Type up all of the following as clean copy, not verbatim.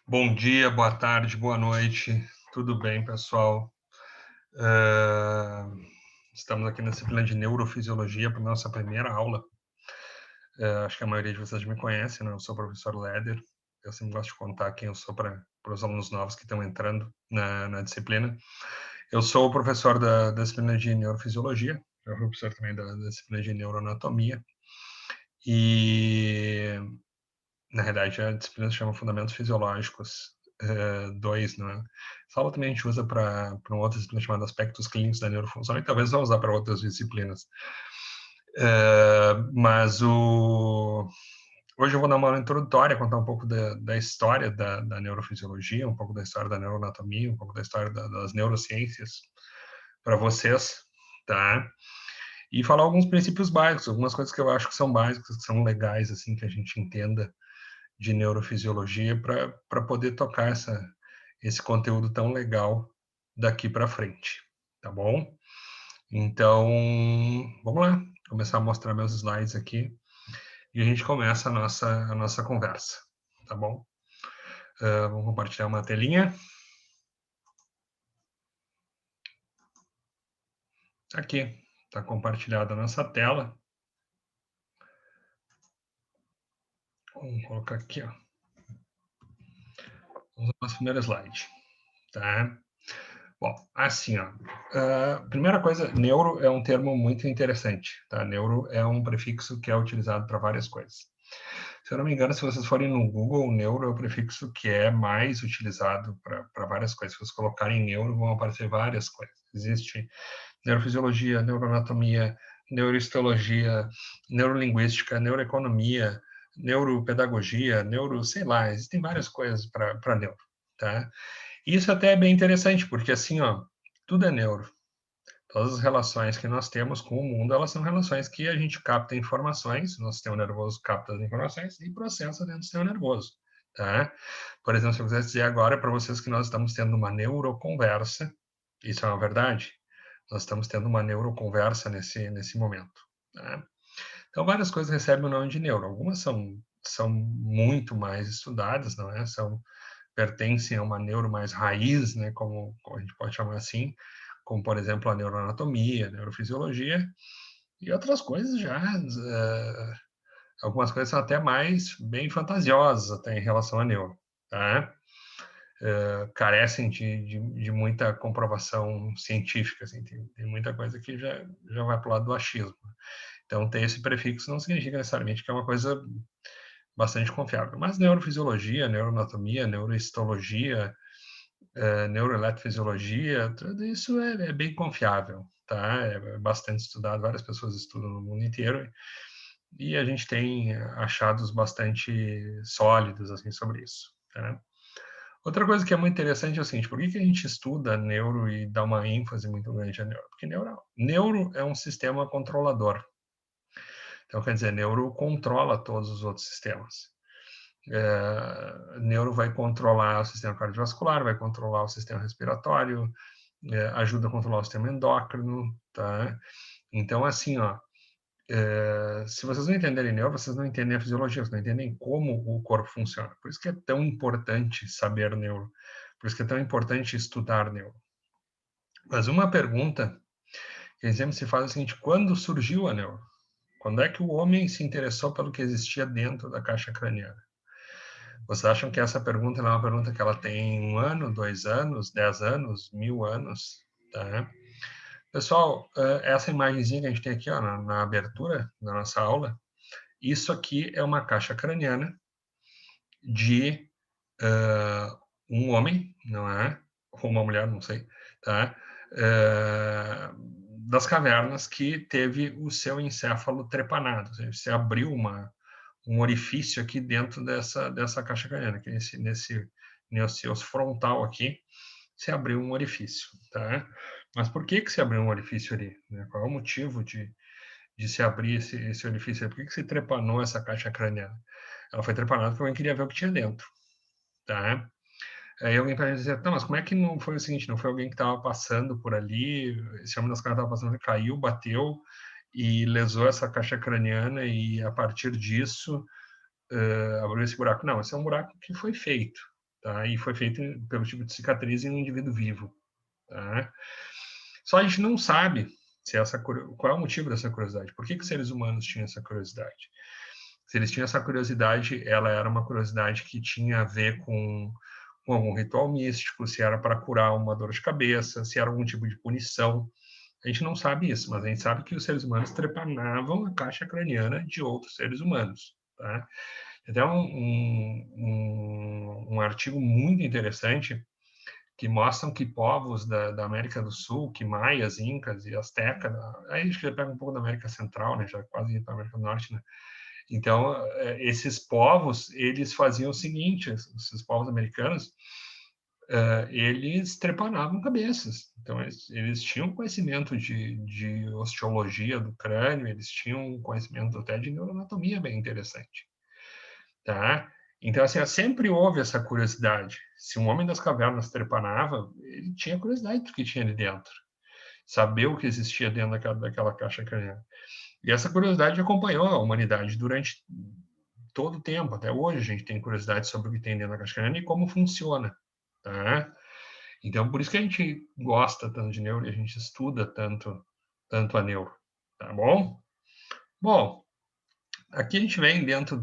Bom dia, boa tarde, boa noite. Tudo bem, pessoal? Eh, Estamos aqui na disciplina de Neurofisiologia para nossa primeira aula. Acho que a maioria de vocês me conhece, né? Eu sou o professor Leder. Eu sempre gosto de contar quem eu sou para os alunos novos que estão entrando na disciplina. Eu sou o professor da disciplina de Neurofisiologia. Eu sou professor também da disciplina de Neuroanatomia. E, na realidade, a disciplina se chama Fundamentos Fisiológicos 2, né? Essa aula também a gente usa para uma outra disciplina chamada Aspectos Clínicos da Neurofunção e talvez vá usar para outras disciplinas. Mas hoje eu vou dar uma aula introdutória, contar um pouco da história da neurofisiologia, um pouco da história da neuroanatomia, um pouco da história das neurociências para vocês, tá? E falar alguns princípios básicos, algumas coisas que eu acho que são básicas, que são legais, assim, que a gente entenda de neurofisiologia para poder tocar esse conteúdo tão legal daqui para frente, tá bom? Então, vamos lá, começar a mostrar meus slides aqui e a gente começa a nossa conversa, tá bom? Vamos compartilhar uma telinha. Aqui, está compartilhada a nossa tela. Vamos colocar aqui, ó. Vamos ao nosso primeiro slide, tá? Bom, assim, ó. Primeira coisa, neuro é um termo muito interessante, tá? Neuro é um prefixo que é utilizado para várias coisas. Se eu não me engano, se vocês forem no Google, neuro é o prefixo que é mais utilizado para várias coisas. Se vocês colocarem neuro, vão aparecer várias coisas. Existe neurofisiologia, neuroanatomia, neurohistologia, neurolinguística, neuroeconomia, neuropedagogia, sei lá, existem várias coisas para neuro, tá? Isso até é bem interessante, porque assim, ó, tudo é neuro. Todas as relações que nós temos com o mundo, elas são relações que a gente capta informações, nosso sistema nervoso capta as informações e processa dentro do sistema nervoso, tá? Por exemplo, se eu quisesse dizer agora para vocês que nós estamos tendo uma neuroconversa, isso é uma verdade? Nós estamos tendo uma neuroconversa nesse momento, tá? Então, várias coisas recebem o nome de neuro. Algumas são muito mais estudadas, não é? Pertencem a uma neuro mais raiz, né, como a gente pode chamar assim, como, por exemplo, a neuroanatomia, a neurofisiologia, e outras coisas já, algumas coisas são até mais bem fantasiosas até em relação à neuro, tá? Carecem de muita comprovação científica, assim, tem muita coisa que já vai para o lado do achismo. Então, ter esse prefixo não significa necessariamente que é uma coisa bastante confiável. Mas neurofisiologia, neuroanatomia, neurohistologia, neuroeletrofisiologia, tudo isso é bem confiável, tá? É bastante estudado, várias pessoas estudam no mundo inteiro e a gente tem achados bastante sólidos assim sobre isso, tá? Outra coisa que é muito interessante é o seguinte: por que a gente estuda neuro e dá uma ênfase muito grande a neuro? Porque neuro é um sistema controlador. Então, quer dizer, neuro controla todos os outros sistemas. Neuro vai controlar o sistema cardiovascular, vai controlar o sistema respiratório, ajuda a controlar o sistema endócrino, tá? Então, assim, ó, se vocês não entenderem neuro, vocês não entendem a fisiologia, vocês não entendem como o corpo funciona. Por isso que é tão importante saber neuro, por isso que é tão importante estudar neuro. Mas uma pergunta que sempre se faz é a seguinte: quando surgiu a neuro? Quando é que o homem se interessou pelo que existia dentro da caixa craniana? Vocês acham que essa pergunta é uma pergunta que ela tem 1 ano, 2 anos, 10 anos, 1000 anos? Tá? Pessoal, essa imagenzinha que a gente tem aqui ó, na abertura da nossa aula, isso aqui é uma caixa craniana de um homem, não é? Ou uma mulher, não sei, tá? Das cavernas que teve o seu encéfalo trepanado, ou seja, se abriu um orifício aqui dentro dessa caixa craniana, que nesse osso frontal aqui, se abriu um orifício, tá? Mas por que se abriu um orifício ali? Né? Qual é o motivo de se abrir esse orifício? Por que se trepanou essa caixa craniana? Ela foi trepanada porque alguém queria ver o que tinha dentro, tá? Aí alguém pode dizer, tá, mas como é que não foi o seguinte, não foi alguém que estava passando por ali, esse homem das caras estava passando, caiu, bateu e lesou essa caixa craniana e a partir disso abriu esse buraco? Não, esse é um buraco que foi feito, tá? E foi feito pelo tipo de cicatriz em um indivíduo vivo, tá? Só a gente não sabe se qual é o motivo dessa curiosidade. Por que os seres humanos tinham essa curiosidade? Se eles tinham essa curiosidade, ela era uma curiosidade que tinha a ver com algum ritual místico, se era para curar uma dor de cabeça, se era algum tipo de punição. A gente não sabe isso, mas a gente sabe que os seres humanos trepanavam a caixa craniana de outros seres humanos, tá? Até um artigo muito interessante que mostram que povos da América do Sul, que maias, incas e astecas, aí a gente pega um pouco da América Central, né, já quase para a América do Norte, né? Então, esses povos, eles faziam o seguinte, esses povos americanos, eles trepanavam cabeças. Então, eles tinham conhecimento de osteologia do crânio, eles tinham conhecimento até de neuroanatomia bem interessante, tá? Então, assim, sempre houve essa curiosidade. Se um homem das cavernas trepanava, ele tinha curiosidade do que tinha ali dentro, saber o que existia dentro daquela caixa craniana. E essa curiosidade acompanhou a humanidade durante todo o tempo. Até hoje a gente tem curiosidade sobre o que tem dentro da caixa craniana e como funciona, tá? Então, por isso que a gente gosta tanto de neuro e a gente estuda tanto a neuro, tá bom? Bom, aqui a gente vem dentro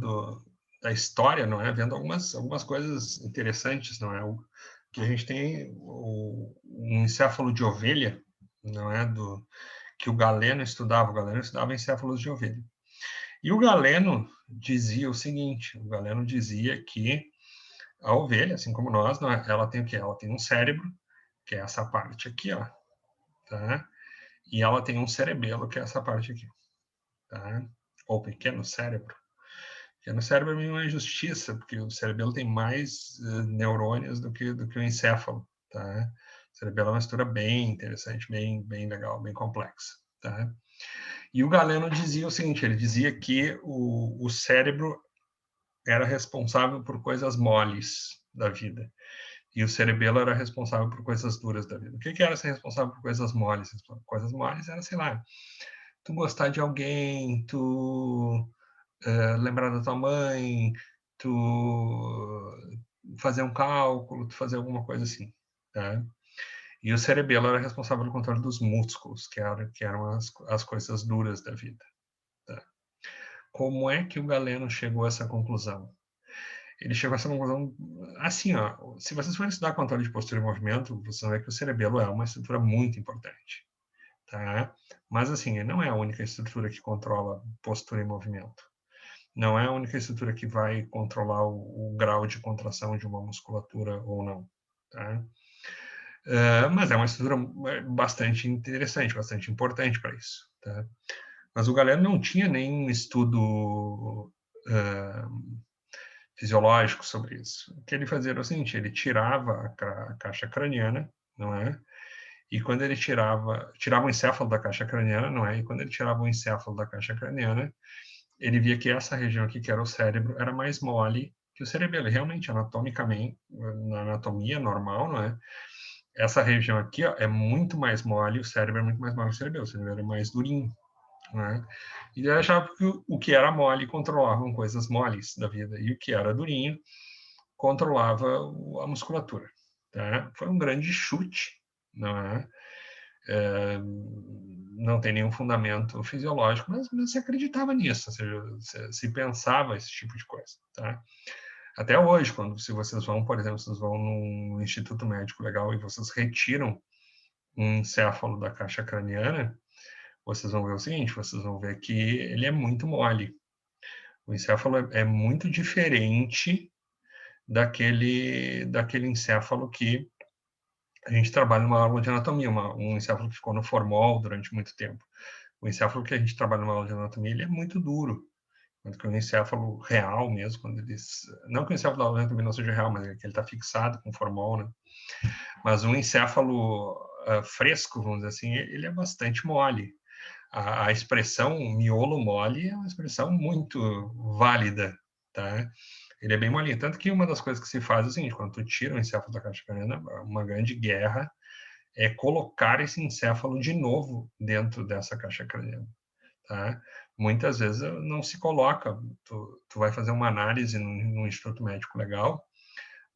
da história, não é? Vendo algumas coisas interessantes, não é? Que a gente tem um encéfalo de ovelha, não é? Que o Galeno estudava. O Galeno estudava encéfalos de ovelha. E o Galeno dizia o seguinte: o Galeno dizia que a ovelha, assim como nós, ela tem o quê? Ela tem um cérebro, que é essa parte aqui, ó, tá? E ela tem um cerebelo, que é essa parte aqui, tá? Ou pequeno cérebro. Pequeno cérebro é meio uma injustiça, porque o cerebelo tem mais neurônios do que o encéfalo, tá? O cerebelo é uma estrutura bem interessante, bem legal, bem complexa, tá? E o Galeno dizia o seguinte, ele dizia que o cérebro era responsável por coisas moles da vida. E o cerebelo era responsável por coisas duras da vida. O que era ser responsável por coisas moles? Coisas moles era, sei lá, tu gostar de alguém, tu lembrar da tua mãe, tu fazer um cálculo, tu fazer alguma coisa assim, tá? E o cerebelo era responsável pelo controle dos músculos, que eram as coisas duras da vida, tá? Como é que o Galeno chegou a essa conclusão? Ele chegou a essa conclusão assim, ó, se vocês forem estudar controle de postura e movimento, vocês vão ver que o cerebelo é uma estrutura muito importante, tá? Mas assim, ele não é a única estrutura que controla postura e movimento. Não é a única estrutura que vai controlar o grau de contração de uma musculatura ou não, tá? Mas é uma estrutura bastante interessante, bastante importante para isso, tá? Mas o Galeno não tinha nenhum estudo fisiológico sobre isso. O que ele fazia era o seguinte, ele tirava a caixa craniana, não é? E quando ele tirava o encéfalo da caixa craniana, não é? E quando ele tirava o encéfalo da caixa craniana, ele via que essa região aqui, que era o cérebro, era mais mole que o cerebelo. E realmente, anatomicamente, na anatomia normal, não é? Essa região aqui, ó, é muito mais mole, o cérebro é muito mais mole que o cerebelo é mais durinho, né? E ele achava que o que era mole controlavam coisas moles da vida, e o que era durinho controlava a musculatura, tá? Foi um grande chute, não é? Não tem nenhum fundamento fisiológico, mas se acreditava nisso, ou seja, se pensava esse tipo de coisa, tá? Até hoje, se vocês vão, por exemplo, vocês vão num instituto médico legal e vocês retiram um encéfalo da caixa craniana, vocês vão ver o seguinte, vocês vão ver que ele é muito mole. O encéfalo é muito diferente daquele encéfalo que a gente trabalha numa aula de anatomia, um encéfalo que ficou no formol durante muito tempo. O encéfalo que a gente trabalha numa aula de anatomia, ele é muito duro. Quando que o encéfalo real mesmo, quando eles... Não que o encéfalo da aula de anatomia não seja real, mas é que ele está fixado com formol, né? Mas um encéfalo fresco, vamos dizer assim, ele é bastante mole. A expressão miolo mole é uma expressão muito válida, tá? Ele é bem molinho. Tanto que uma das coisas que se faz é o seguinte, quando tu tira o encéfalo da caixa craniana, uma grande guerra é colocar esse encéfalo de novo dentro dessa caixa craniana, tá? Muitas vezes não se coloca. Tu vai fazer uma análise num instituto médico legal,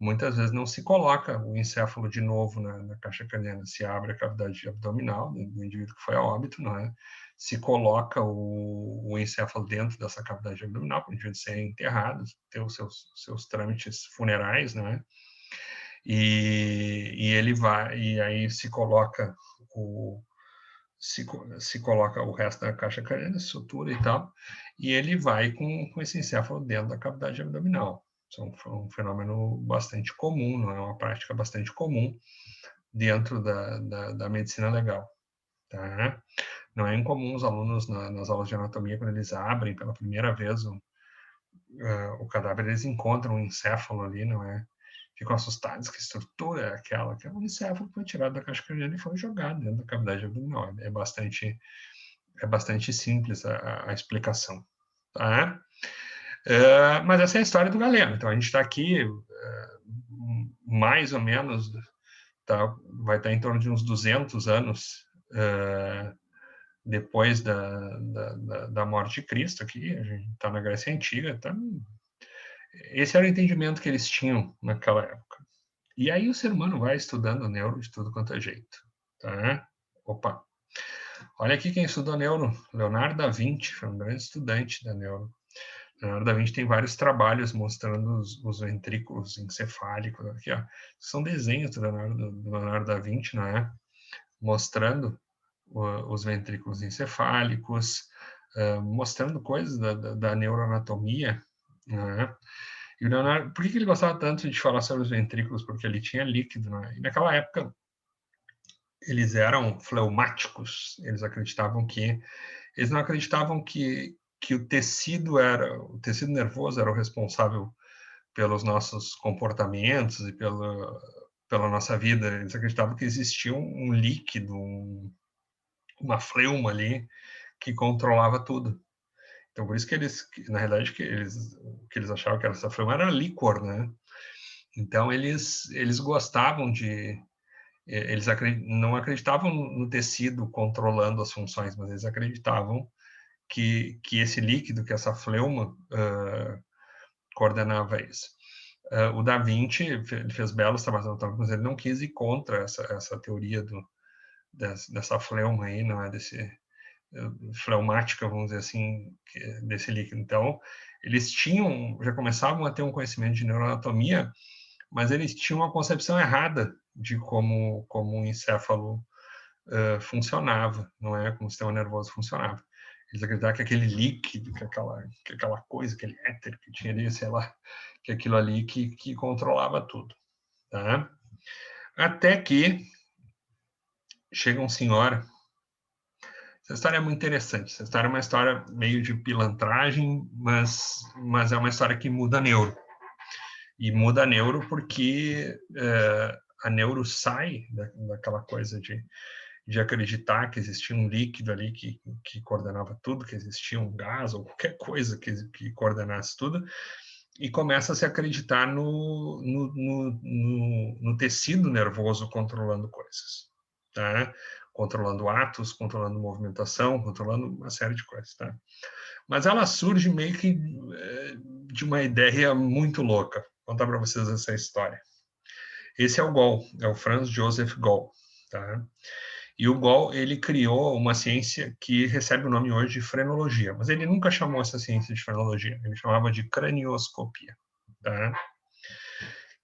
muitas vezes não se coloca o encéfalo de novo na caixa craniana, se abre a cavidade abdominal do indivíduo que foi a óbito, não é? Se coloca o encéfalo dentro dessa cavidade abdominal, para o indivíduo ser enterrado, ter os seus trâmites funerais, não é? E ele vai, e aí se coloca se coloca o resto da caixa craniana, sutura e tal, e ele vai com esse encéfalo dentro da cavidade abdominal. Isso é um fenômeno bastante comum, não é uma prática bastante comum dentro da medicina legal. Tá? Não é incomum os alunos nas aulas de anatomia, quando eles abrem pela primeira vez o cadáver, eles encontram um encéfalo ali, não é? Ficam assustados, que estrutura é aquela? Que é um encéfalo que foi tirado da caixa craniana e foi jogado dentro da cavidade abdominal. É bastante simples a explicação. Tá? Mas essa é a história do Galeno. Então, a gente está aqui, mais ou menos, tá, vai estar em torno de uns 200 anos depois da morte de Cristo aqui. A gente está na Grécia Antiga. Tá? Esse era o entendimento que eles tinham naquela época. E aí o ser humano vai estudando neuro de tudo quanto é jeito. Tá? Opa! Olha aqui quem estudou neuro. Leonardo da Vinci foi um grande estudante da neuro. Leonardo da Vinci tem vários trabalhos mostrando os ventrículos encefálicos. Aqui, ó. São desenhos do Leonardo da Vinci, não é? Mostrando os ventrículos encefálicos, mostrando coisas da neuroanatomia. Né? E o Leonardo, por que ele gostava tanto de falar sobre os ventrículos? Porque ele tinha líquido. Né? E naquela época, eles eram fleumáticos. Eles não acreditavam que o tecido nervoso era o responsável pelos nossos comportamentos e pela nossa vida. Eles acreditavam que existia um líquido, uma fleuma ali que controlava tudo. Então, por isso que na realidade, o que eles achavam que era essa fleuma era líquor, né? Então, eles gostavam eles não acreditavam no tecido controlando as funções, mas eles acreditavam que esse líquido, que essa fleuma coordenava isso. O Da Vinci ele fez belos trabalhos anatômicos, mas ele não quis ir contra essa teoria dessa fleuma aí, não é? Desse fleumática, vamos dizer assim, desse líquido. Então, eles já começavam a ter um conhecimento de neuroanatomia, mas eles tinham uma concepção errada de como um encéfalo funcionava, não é? Como o sistema nervoso funcionava. Eles acreditavam que aquele líquido, que aquela coisa, aquele éter que tinha ali, sei lá, que aquilo ali que controlava tudo. Tá? Até que chega um senhor. Essa história é muito interessante. Essa história é uma história meio de pilantragem, mas é uma história que muda a neuro. E muda a neuro porque a neuro sai daquela coisa de acreditar que existia um líquido ali que coordenava tudo, que existia um gás ou qualquer coisa que coordenasse tudo, e começa a se acreditar no tecido nervoso controlando coisas, tá? Controlando atos, controlando movimentação, controlando uma série de coisas, tá? Mas ela surge meio que de uma ideia muito louca. Vou contar para vocês essa história. Esse é o Gall, é o Franz Joseph Gall, tá? E o Gall, ele criou uma ciência que recebe o nome hoje de frenologia, mas ele nunca chamou essa ciência de frenologia, ele chamava de cranioscopia, tá?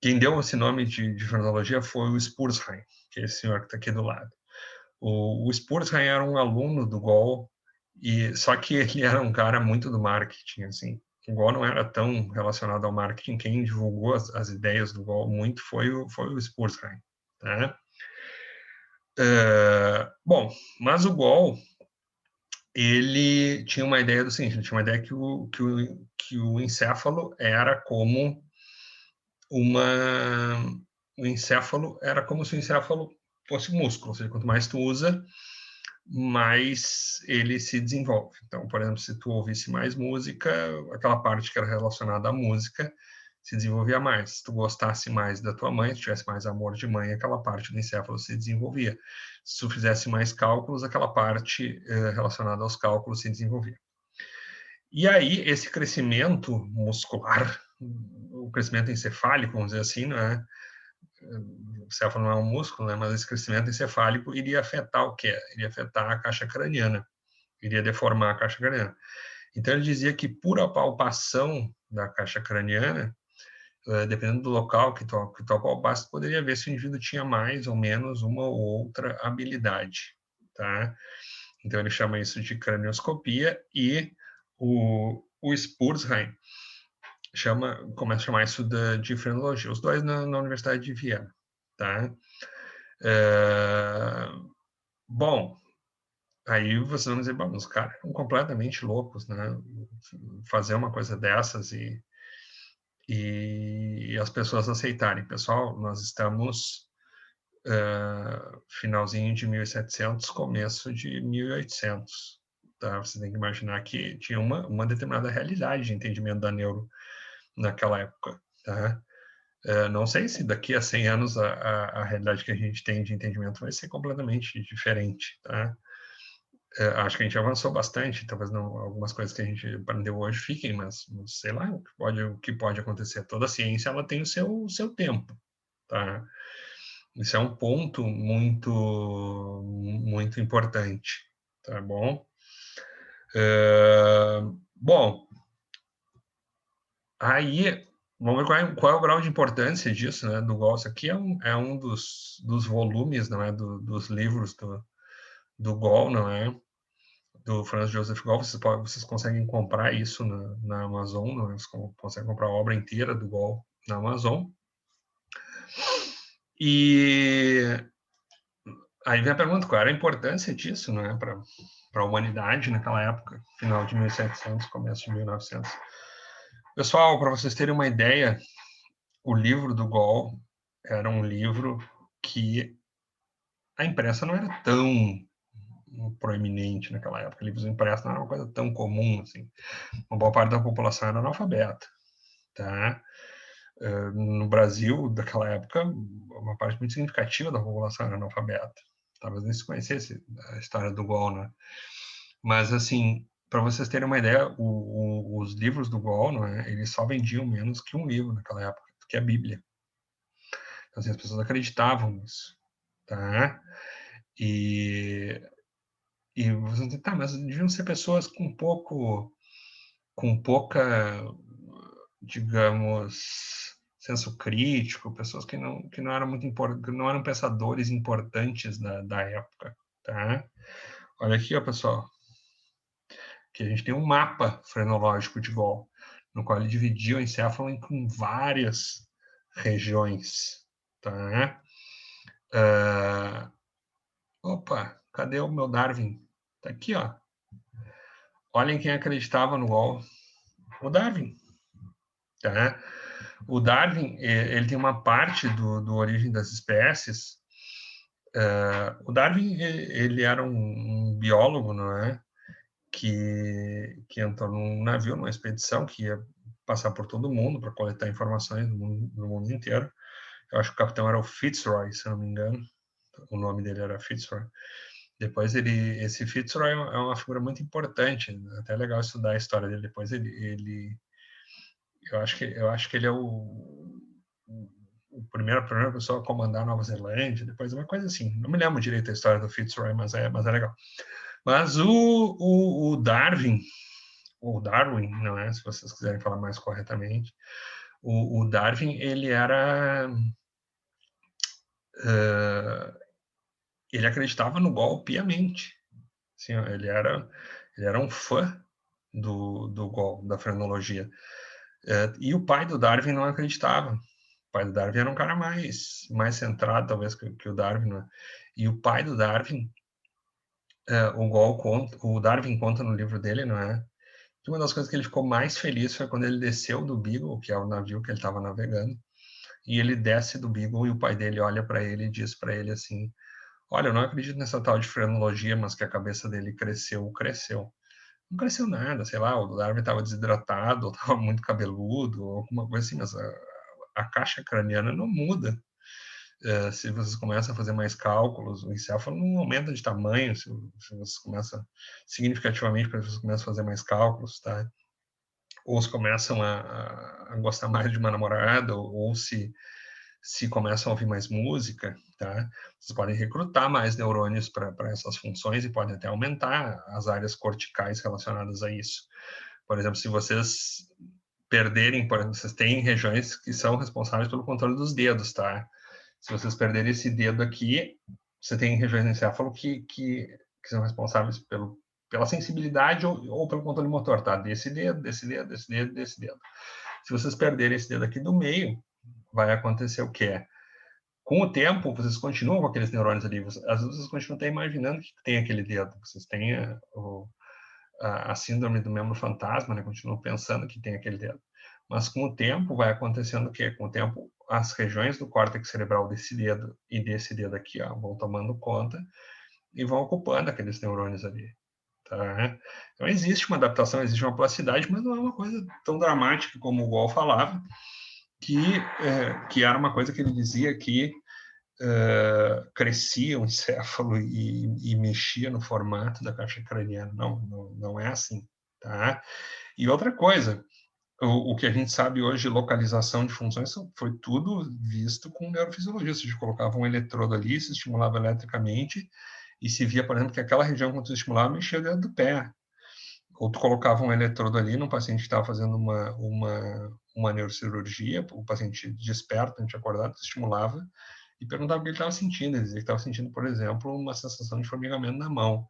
Quem deu esse nome de frenologia foi o Spurzheim, que é esse senhor que está aqui do lado. O Spurzheim era um aluno do Gall, só que ele era um cara muito do marketing, assim. O Gall não era tão relacionado ao marketing, quem divulgou as ideias do Gall muito foi o Spurzheim, tá? Bom, mas o Gall, ele tinha uma ideia do seguinte, ele tinha uma ideia que o encéfalo era como o encéfalo era como se o encéfalo fosse músculo, ou seja, quanto mais tu usa, mais ele se desenvolve. Então, por exemplo, se tu ouvisse mais música, aquela parte que era relacionada à música se desenvolvia mais. Se tu gostasse mais da tua mãe, se tivesse mais amor de mãe, aquela parte do encéfalo se desenvolvia. Se tu fizesse mais cálculos, aquela parte relacionada aos cálculos se desenvolvia. E aí, esse crescimento muscular, o crescimento encefálico, vamos dizer assim, não é? O céfalo não é um músculo, né? Mas esse crescimento encefálico iria afetar o quê? Iria afetar a caixa craniana, iria deformar a caixa craniana. Então, ele dizia que por apalpação da caixa craniana, dependendo do local que tu apalpasse, tu poderia ver se o indivíduo tinha mais ou menos uma ou outra habilidade, tá? Então, ele chama isso de cranioscopia, e o Spurzheim começa a chamar isso de frenologia, os dois na Universidade de Viena, tá? Bom, aí vocês vão dizer, bom, os caras são completamente loucos, né? Fazer uma coisa dessas e as pessoas aceitarem. Pessoal, nós estamos finalzinho de 1700, começo de 1800. Tá? Você tem que imaginar que tinha uma determinada realidade de entendimento da neuro naquela época. Tá? Não sei se daqui a 100 anos a realidade que a gente tem de entendimento vai ser completamente diferente. Tá? Acho que a gente avançou bastante, talvez não, algumas coisas que a gente aprendeu hoje fiquem, mas sei lá o que pode acontecer. Toda ciência ela tem o seu tempo. Tá? Isso é um ponto muito importante, tá bom? Bom, aí vamos ver qual é o grau de importância disso, né? Do Gall. Isso aqui é um dos volumes, não é? Dos livros do Gall, não é? Do Franz Joseph Gall. Vocês conseguem comprar isso na Amazon, não é? Vocês conseguem comprar a obra inteira do Gall na Amazon. E aí vem a pergunta, qual era a importância disso, não é, para a humanidade naquela época, final de 1700, começo de 1900. Pessoal, para vocês terem uma ideia, o livro do Gall era um livro que a imprensa não era tão proeminente naquela época. Livros impressos não era uma coisa tão comum assim. Uma boa parte da população era analfabeta, tá? No Brasil, daquela época, uma parte muito significativa da população era analfabeta. Talvez nem se conhecesse a história do Gall, né? Mas, assim, para vocês terem uma ideia, os livros do Gall, não é? Eles só vendiam menos que um livro naquela época, que é a Bíblia. Então, assim, as pessoas acreditavam nisso, tá? E vocês dizem, tá, mas deviam ser pessoas com pouca, digamos, senso crítico, pessoas que não eram que não eram pensadores importantes da época, tá? Olha aqui, ó, pessoal, que a gente tem um mapa frenológico de Gall, no qual ele dividiu o encéfalo em várias regiões, tá? Opa, cadê o meu Darwin? Tá aqui, ó. Olhem quem acreditava no Gall. O Darwin, tá? O Darwin, ele tem uma parte do Origem das Espécies. O Darwin, ele era um biólogo, não é? Que entrou num navio, numa expedição que ia passar por todo mundo para coletar informações do mundo inteiro. Eu acho que o capitão era o Fitzroy, se não me engano. O nome dele era Fitzroy. Depois esse Fitzroy é uma figura muito importante, até é legal estudar a história dele. Depois eu acho que ele é a primeira pessoa a comandar a Nova Zelândia, depois uma coisa assim. Não me lembro direito a história do Fitzroy, mas é legal. Mas o Darwin, ou Darwin, não é? Se vocês quiserem falar mais corretamente, o Darwin, ele acreditava no Gall piamente. Assim, ele era um fã do Gall, da frenologia. E o pai do Darwin não acreditava. O pai do Darwin era um cara mais centrado, talvez, que o Darwin. Né? E o pai do Darwin, o Darwin conta no livro dele, não é? Que uma das coisas que ele ficou mais feliz foi quando ele desceu do Beagle, que é o navio que ele estava navegando, e ele desce do Beagle e o pai dele olha para ele e diz para ele assim: olha, eu não acredito nessa tal de frenologia, mas que a cabeça dele cresceu. Não cresceu nada, sei lá, o Darwin estava desidratado, ou estava muito cabeludo, ou alguma coisa assim, mas a caixa craniana não muda. Se vocês começam a fazer mais cálculos, o encéfalo não aumenta de tamanho, se vocês começam significativamente, para vocês começam a fazer mais cálculos, tá? ou se começam a gostar mais de uma namorada, ou se começam a ouvir mais música, tá? Vocês podem recrutar mais neurônios para essas funções e podem até aumentar as áreas corticais relacionadas a isso. Por exemplo, se vocês perderem, por exemplo, vocês têm regiões que são responsáveis pelo controle dos dedos, tá? Se vocês perderem esse dedo aqui, você tem regiões no encéfalo que são responsáveis pela sensibilidade ou pelo controle motor, tá? Desse dedo, desse dedo, desse dedo, desse dedo. Se vocês perderem esse dedo aqui do meio, vai acontecer o quê? Com o tempo, vocês continuam com aqueles neurônios ali. Às vezes vocês continuam até imaginando que tem aquele dedo. Vocês têm a síndrome do membro fantasma, né? Continuam pensando que tem aquele dedo. Mas com o tempo vai acontecendo o quê? Com o tempo, as regiões do córtex cerebral desse dedo e desse dedo aqui, ó, vão tomando conta e vão ocupando aqueles neurônios ali. Tá? Então existe uma adaptação, existe uma plasticidade, mas não é uma coisa tão dramática como o Wall falava, que era uma coisa que ele dizia que crescia o encéfalo e mexia no formato da caixa craniana. Não é assim. Tá? E outra coisa, o que a gente sabe hoje de localização de funções foi tudo visto com neurofisiologia. Você colocava um eletrodo ali, se estimulava eletricamente, e se via, por exemplo, que aquela região que tu estimulava mexia dentro do pé. Ou tu colocava um eletrodo ali num paciente que estava fazendo uma neurocirurgia, o paciente desperto, a gente acordado, tu estimulava e perguntava o que ele estava sentindo. Ele dizia que estava sentindo, por exemplo, uma sensação de formigamento na mão.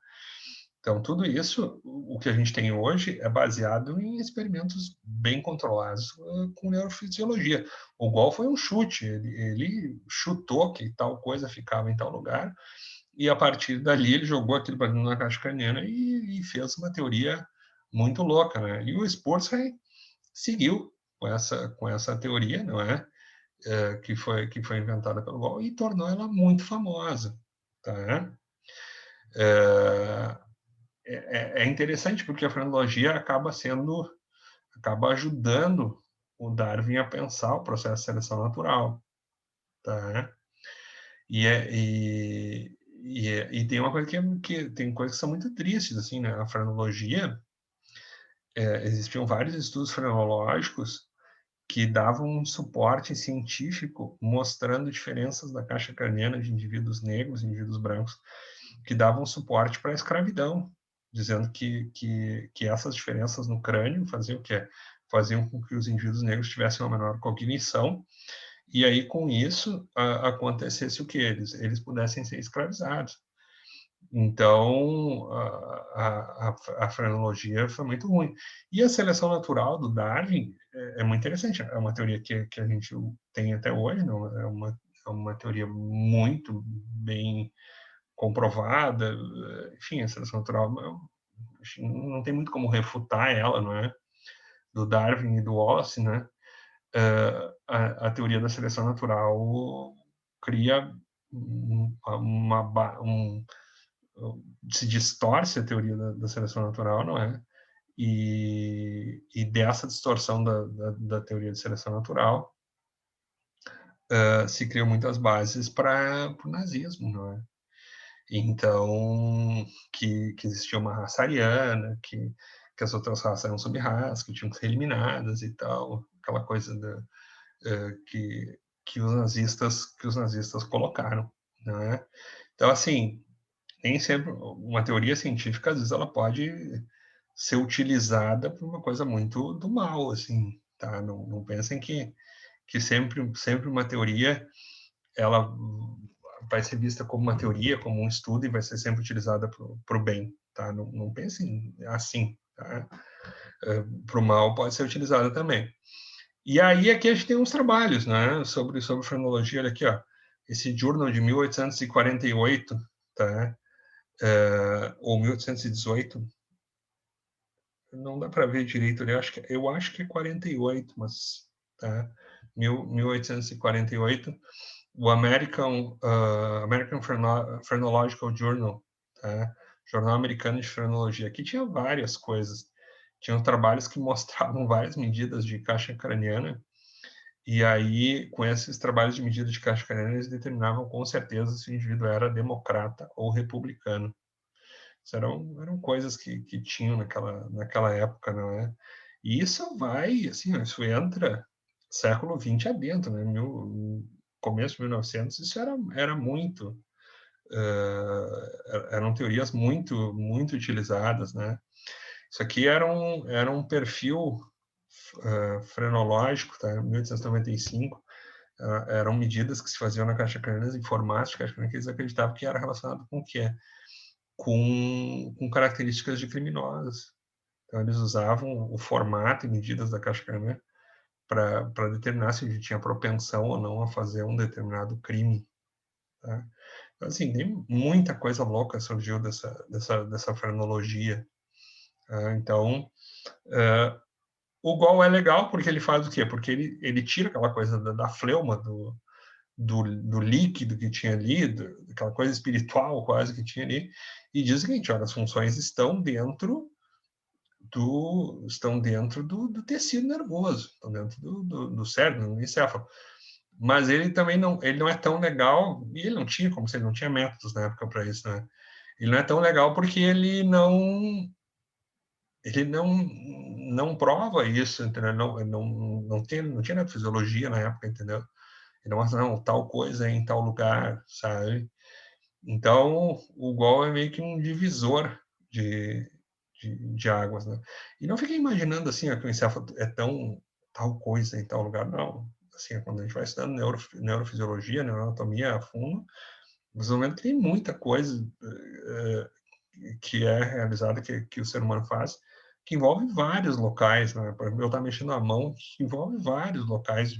Então, tudo isso, o que a gente tem hoje, é baseado em experimentos bem controlados com neurofisiologia. O Gol foi um chute, ele chutou que tal coisa ficava em tal lugar, e a partir dali ele jogou aquilo para dentro da caixa craniana e fez uma teoria muito louca, né? E o Sportstein seguiu com essa teoria, não é? Que foi inventada pelo Gol e tornou ela muito famosa, tá? É interessante porque a frenologia acaba ajudando o Darwin a pensar o processo de seleção natural, tá? E tem uma coisa que tem coisas que são muito tristes, assim, né? A frenologia, existiam vários estudos frenológicos que davam um suporte científico mostrando diferenças da caixa craniana de indivíduos negros e indivíduos brancos, que davam suporte para a escravidão, dizendo que essas diferenças no crânio faziam o quê? Faziam com que os indivíduos negros tivessem uma menor cognição, e aí com isso acontecesse o que? Eles pudessem ser escravizados. Então, a frenologia foi muito ruim. E a seleção natural do Darwin é muito interessante. É uma teoria que a gente tem até hoje, não? É uma teoria muito bem comprovada. Enfim, a seleção natural não tem muito como refutar ela, não é? Do Darwin e do Wallace, né? A teoria da seleção natural cria se distorce a teoria da seleção natural, não é? E dessa distorção da teoria de seleção natural se criam muitas bases para o nazismo, não é? Então, que existia uma raça ariana, que as outras raças eram sub-raças, que tinham que ser eliminadas e tal, aquela coisa que os nazistas colocaram, né? Então, assim, nem sempre uma teoria científica, às vezes, ela pode ser utilizada para uma coisa muito do mal, assim, tá? Não pensem que sempre uma teoria ela vai ser vista como uma teoria, como um estudo e vai ser sempre utilizada para o bem, tá? Não pensem assim, tá? Para o mal pode ser utilizada também. E aí aqui a gente tem uns trabalhos, né, sobre frenologia, olha aqui, ó, esse journal de 1848, tá? Ou 1818, não dá para ver direito ali, eu acho que é 48, mas tá? 1848, o American Phrenological Journal, tá? Jornal Americano de Frenologia. Aqui tinha várias coisas. Tinham trabalhos que mostravam várias medidas de caixa craniana, e aí, com esses trabalhos de medida de caixa craniana, eles determinavam com certeza se o indivíduo era democrata ou republicano. Isso eram coisas que tinham naquela época, não é? E isso vai, assim, isso entra século XX adentro, né? Começo de 1900, isso era muito, eram teorias muito utilizadas, né? Isso aqui era um perfil frenológico, tá? 1895, eram medidas que se faziam na caixa craniana informática, que eles acreditavam que era relacionado com o quê? Com características de criminosos. Então, eles usavam o formato e medidas da caixa craniana para determinar se a gente tinha propensão ou não a fazer um determinado crime. Tá? Então, assim, tem muita coisa louca surgiu dessa frenologia. Tá? Então, o Gol é legal porque ele faz o quê? Porque ele tira aquela coisa da fleuma, do líquido que tinha ali, aquela coisa espiritual quase que tinha ali, e diz o seguinte, olha, as funções estão dentro do tecido nervoso, estão dentro do cérebro, do encéfalo. Mas ele também não é tão legal, e ele não tinha, como se ele não tinha métodos na época para isso, né? Ele não é tão legal porque ele não prova isso, entendeu? Não tinha nada de fisiologia na época, entendeu? Ele não, tal coisa é em tal lugar, sabe? Então, o Gol é meio que um divisor de águas, né? E não fiquei imaginando assim, que o encéfalo é tal coisa em tal lugar, não. Assim, quando a gente vai estudando neurofisiologia, neuroanatomia a fundo, você vai vendo que tem muita coisa que é realizada, que o ser humano faz, que envolve vários locais, né? Por exemplo, eu estar mexendo a mão, que envolve vários locais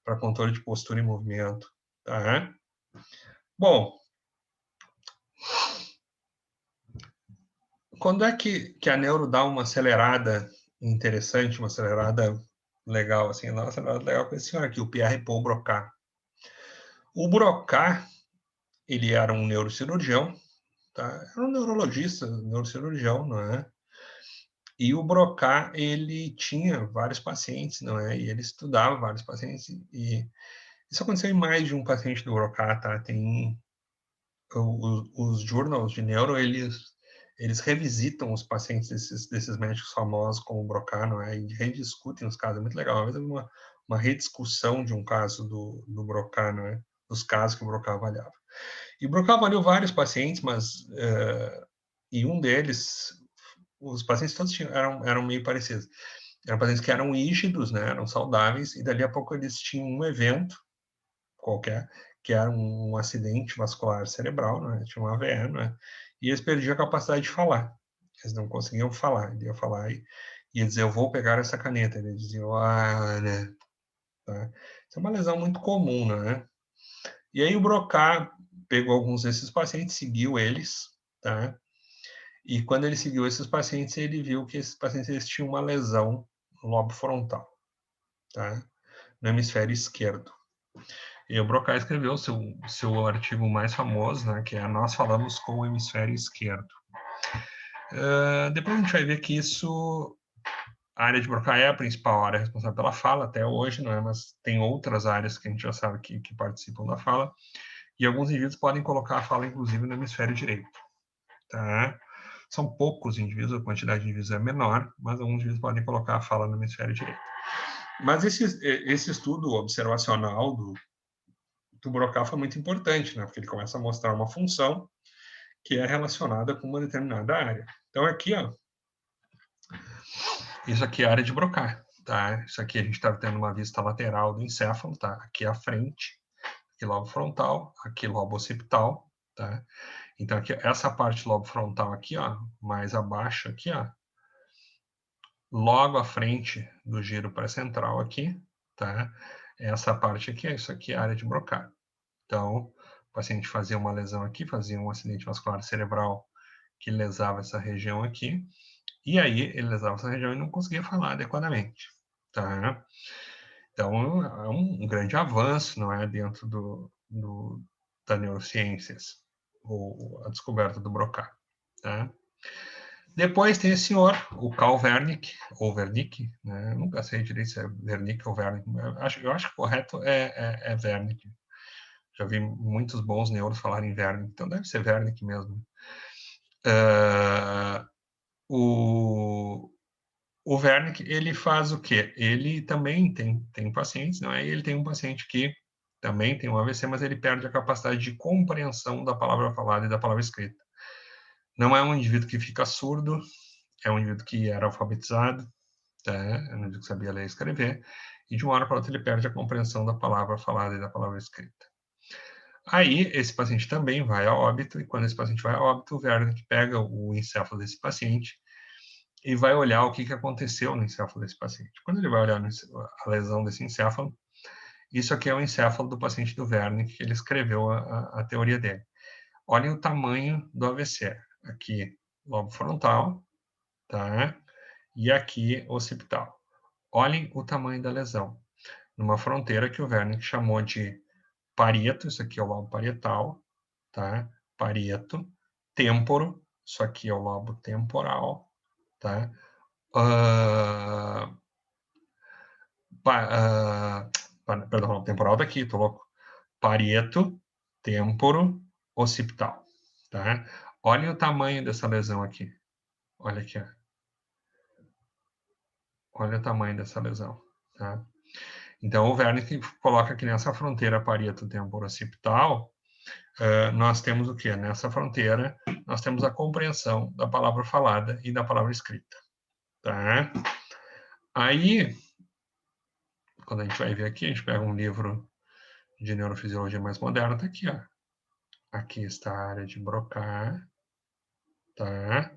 para controle de postura e movimento, tá? Bom, quando é que a neuro dá uma acelerada interessante, uma acelerada legal, assim, uma acelerada legal com esse senhor aqui, o Pierre-Paul Broca. O Broca, ele era um neurocirurgião, tá? Era um neurologista, neurocirurgião, não é? E o Broca, ele tinha vários pacientes, não é? E ele estudava vários pacientes, e isso aconteceu em mais de um paciente do Broca, tá? Tem os journals de neuro, eles revisitam os pacientes desses médicos famosos como o Broca, não é? E rediscutem os casos, é muito legal. Uma vez uma rediscussão de um caso do Broca, não é? Dos casos que o Broca avaliava. E o Broca avaliou vários pacientes, mas e um deles, os pacientes todos eram meio parecidos. Eram pacientes que eram rígidos, né? Eram saudáveis, e dali a pouco eles tinham um evento qualquer, que era um acidente vascular cerebral, né? Tinha um AVE, né? E eles perdiam a capacidade de falar. Eles não conseguiam falar. Ele ia falar e ia dizer, eu vou pegar essa caneta. Eles diziam, né? Tá? Isso é uma lesão muito comum, né? E aí o Broca pegou alguns desses pacientes, seguiu eles, tá? E quando ele seguiu esses pacientes, ele viu que esses pacientes eles tinham uma lesão no lobo frontal, tá? No hemisfério esquerdo. E o Broca escreveu seu artigo mais famoso, né, que é Nós Falamos com o Hemisfério Esquerdo. Depois a gente vai ver que a área de Broca é a principal área responsável pela fala até hoje, não é? Mas tem outras áreas que a gente já sabe que participam da fala, e alguns indivíduos podem colocar a fala, inclusive, no hemisfério direito. Tá? São poucos indivíduos, a quantidade de indivíduos é menor, mas alguns indivíduos podem colocar a fala no hemisfério direito. Mas esse estudo observacional do Broca foi muito importante, né? Porque ele começa a mostrar uma função que é relacionada com uma determinada área. Então, aqui, ó, isso aqui é a área de Broca, tá? Isso aqui a gente está tendo uma vista lateral do encéfalo, tá? Aqui à frente, aqui lobo frontal, aqui lobo occipital, tá? Então, aqui, essa parte do lobo frontal aqui, ó, mais abaixo aqui, ó, logo à frente do giro pré-central aqui, tá? Essa parte aqui, isso aqui é a área de Broca. Então, o paciente fazia uma lesão aqui, fazia um acidente vascular cerebral que lesava essa região aqui, e aí ele lesava essa região e não conseguia falar adequadamente, tá? Então, é um grande avanço, não é, dentro da neurociências, a descoberta do Broca, tá? Depois tem esse senhor, o Carl Wernicke, ou Wernicke, né? Eu nunca sei direito se é Wernicke ou Wernicke. Eu acho que o correto é Wernicke. Já vi muitos bons neuros falarem Wernicke, então deve ser Wernicke mesmo. O Wernicke, ele faz o quê? Ele também tem pacientes, não é? Ele tem um paciente que também tem um AVC, mas ele perde a capacidade de compreensão da palavra falada e da palavra escrita. Não é um indivíduo que fica surdo, é um indivíduo que era alfabetizado, tá? É um indivíduo que sabia ler e escrever, e de uma hora para outra ele perde a compreensão da palavra falada e da palavra escrita. Aí, esse paciente também vai a óbito, e quando esse paciente vai a óbito, o Wernicke pega o encéfalo desse paciente e vai olhar o que aconteceu no encéfalo desse paciente. Quando ele vai olhar a lesão desse encéfalo, isso aqui é o encéfalo do paciente do Wernicke, que ele escreveu a teoria dele. Olhem o tamanho do AVC. Aqui, lobo frontal, tá? E aqui, occipital. Olhem o tamanho da lesão. Numa fronteira que o Wernicke chamou de parieto, isso aqui é o lobo parietal, tá? Parieto, têmporo, isso aqui é o lobo temporal, tá? Perdão, temporal daqui, tô louco. Parieto, têmporo, occipital, tá? Olhem o tamanho dessa lesão aqui. Olha aqui, ó. Olha o tamanho dessa lesão, tá? Então, o Wernicke coloca que nessa fronteira parieto-temporo-occipital, nós temos o quê? Nessa fronteira, nós temos a compreensão da palavra falada e da palavra escrita, tá? Aí, quando a gente vai ver aqui, a gente pega um livro de neurofisiologia mais moderna, tá aqui, ó. Aqui está a área de Broca, tá?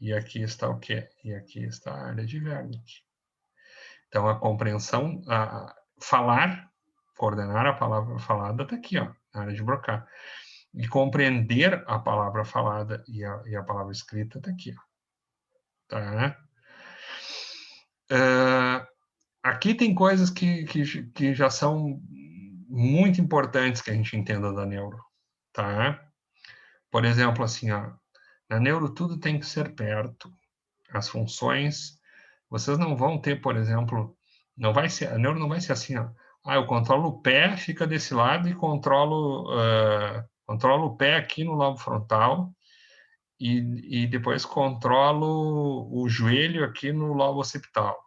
E aqui está o quê? E aqui está a área de Wernicke. Então, a compreensão, falar, coordenar a palavra falada está aqui, ó, na área de Broca. E compreender a palavra falada e a palavra escrita está aqui, ó. Tá? Aqui tem coisas que já são muito importantes que a gente entenda da neuro, tá? Por exemplo, assim, ó, na neuro tudo tem que ser perto. As funções, vocês não vão ter, por exemplo, não vai ser, a neuro não vai ser assim, ó. Eu controlo o pé, fica desse lado e controlo o pé aqui no lobo frontal e depois controlo o joelho aqui no lobo occipital.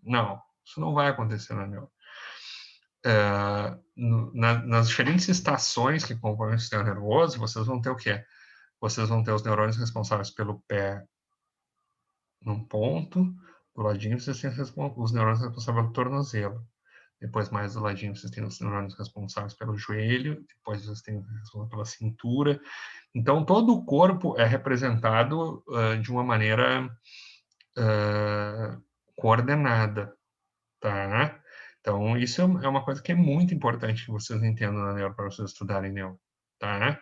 Não, isso não vai acontecer na neuro. Nas diferentes estações que compõem o sistema nervoso, vocês vão ter o quê? Vocês vão ter os neurônios responsáveis pelo pé num ponto, do ladinho vocês têm os neurônios responsáveis pelo tornozelo. Depois, mais do ladinho, vocês têm os neurônios responsáveis pelo joelho, depois vocês têm os responsáveis pela cintura. Então, todo o corpo é representado de uma maneira coordenada, tá? Então, isso é uma coisa que é muito importante que vocês entendam na neuro, para vocês estudarem neuro, tá?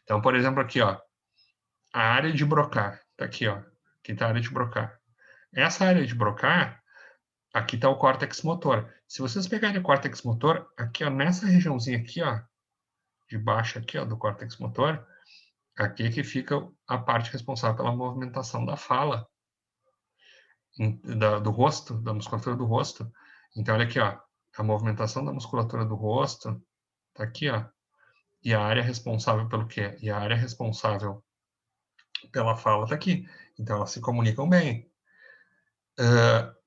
Então, por exemplo, aqui, ó, a área de Broca, tá aqui, ó, aqui tá a área de Broca. Essa área de Broca, aqui está o córtex motor. Se vocês pegarem o córtex motor, aqui, ó, nessa regiãozinha aqui, ó, de baixo aqui, ó, do córtex motor, aqui que fica a parte responsável pela movimentação da fala, do rosto, da musculatura do rosto. Então, olha aqui, ó, a movimentação da musculatura do rosto tá aqui, ó, e a área responsável pelo quê? E a área responsável pela fala tá aqui. Então, elas se comunicam bem.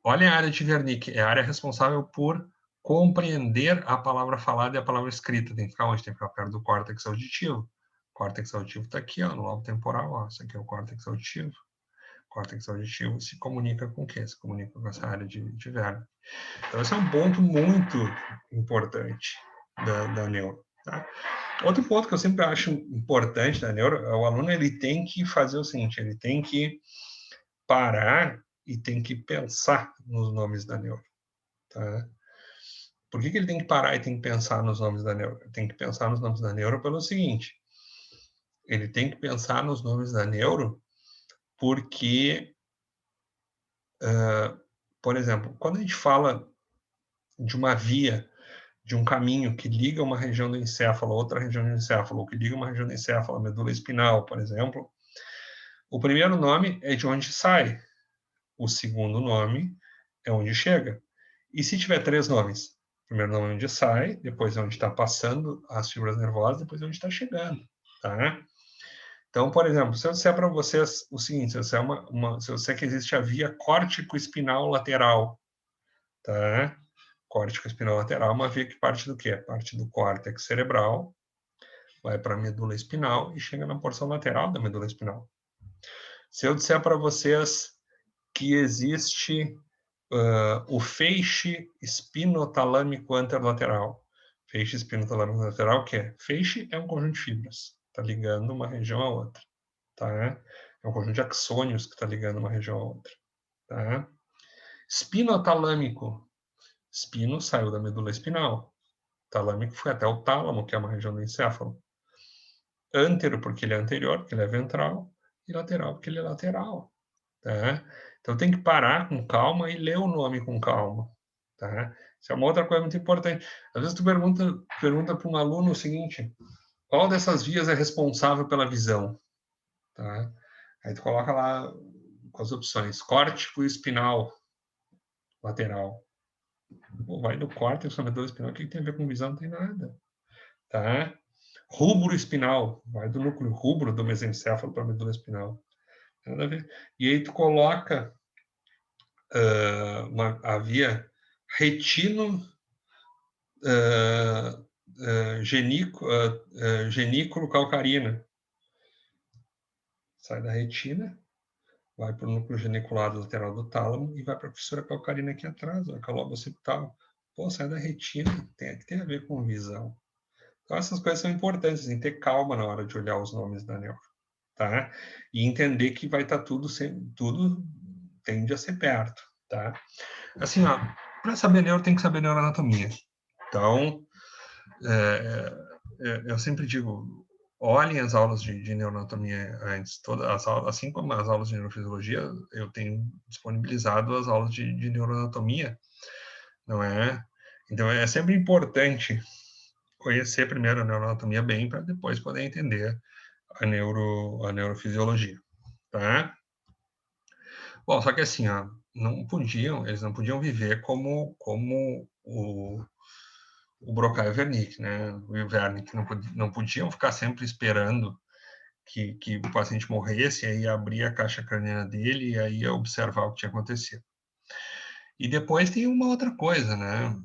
Olha a área de Wernicke, é a área responsável por compreender a palavra falada e a palavra escrita. Tem que ficar onde? Tem que ficar perto do córtex auditivo. O córtex auditivo está aqui, ó, no lobo temporal. Ó. Isso aqui é o córtex auditivo. O córtex auditivo se comunica com o quê? Se comunica com essa área de Wernicke. Então, esse é um ponto muito importante da neuro. Tá? Outro ponto que eu sempre acho importante da neuro é o aluno ele tem que fazer o seguinte, ele tem que parar e tem que pensar nos nomes da neuro. Tá? Por que ele tem que parar e tem que pensar nos nomes da neuro? Ele tem que pensar nos nomes da neuro pelo seguinte, ele tem que pensar nos nomes da neuro porque, por exemplo, quando a gente fala de uma via, de um caminho que liga uma região do encéfalo a outra região do encéfalo, ou que liga uma região do encéfalo à medula espinal, por exemplo, o primeiro nome é de onde sai, o segundo nome é onde chega. E se tiver 3 nomes? Primeiro nome é onde sai, depois é onde está passando as fibras nervosas, depois é onde está chegando, tá? Então, por exemplo, se eu disser para vocês o seguinte, se eu disser que existe a via córtico-espinal lateral, tá? Córtico-espinal lateral é uma via que parte do quê? Parte do córtex cerebral, vai para a medula espinal e chega na porção lateral da medula espinal. Se eu disser para vocês que existe o feixe espinotalâmico anterolateral. Feixe espinotalâmico lateral, o que é? Feixe é um conjunto de fibras, está ligando uma região a outra, tá? É um conjunto de axônios que está ligando uma região a outra, tá? Espinotalâmico. Espino saiu da medula espinal. Talâmico foi até o tálamo, que é uma região do encéfalo. Antero, porque ele é anterior, porque ele é ventral. E lateral, porque ele é lateral. Tá? Então tem que parar com calma e ler o nome com calma. Tá? Isso é uma outra coisa muito importante. Às vezes tu pergunta para um aluno o seguinte: qual dessas vias é responsável pela visão? Tá? Aí tu coloca lá com as opções: córtico e espinal lateral. Pô, vai do córtex para a medula espinal, o que tem a ver com visão? Não tem nada. Tá? Rubro espinal, vai do núcleo rubro do mesencéfalo para a medula espinal. Nada a ver. E aí tu coloca a via retino genículo calcarina. Sai da retina, vai para o núcleo geniculado lateral do tálamo e vai para a fissura calcarina aqui atrás, a lobo occipital. Pô, sai da retina, tem a ver com visão. Então, essas coisas são importantes, em ter calma na hora de olhar os nomes da neuro, tá? E entender que vai estar tudo tende a ser perto, tá? Assim, ó, para saber neuro, tem que saber neuroanatomia. Então, eu sempre digo, olhem as aulas de neuroanatomia antes. Todas as aulas, assim como as aulas de neurofisiologia, eu tenho disponibilizado as aulas de neuroanatomia, não é? Então, é sempre importante conhecer primeiro a neuroanatomia bem, para depois poder entender a neurofisiologia, tá? Bom, só que assim, ó, eles não podiam viver como o Broca e o Wernicke, né? O Wernicke não podiam ficar sempre esperando que o paciente morresse, e aí abrir a caixa craniana dele e aí observar o que tinha acontecido. E depois tem uma outra coisa, né?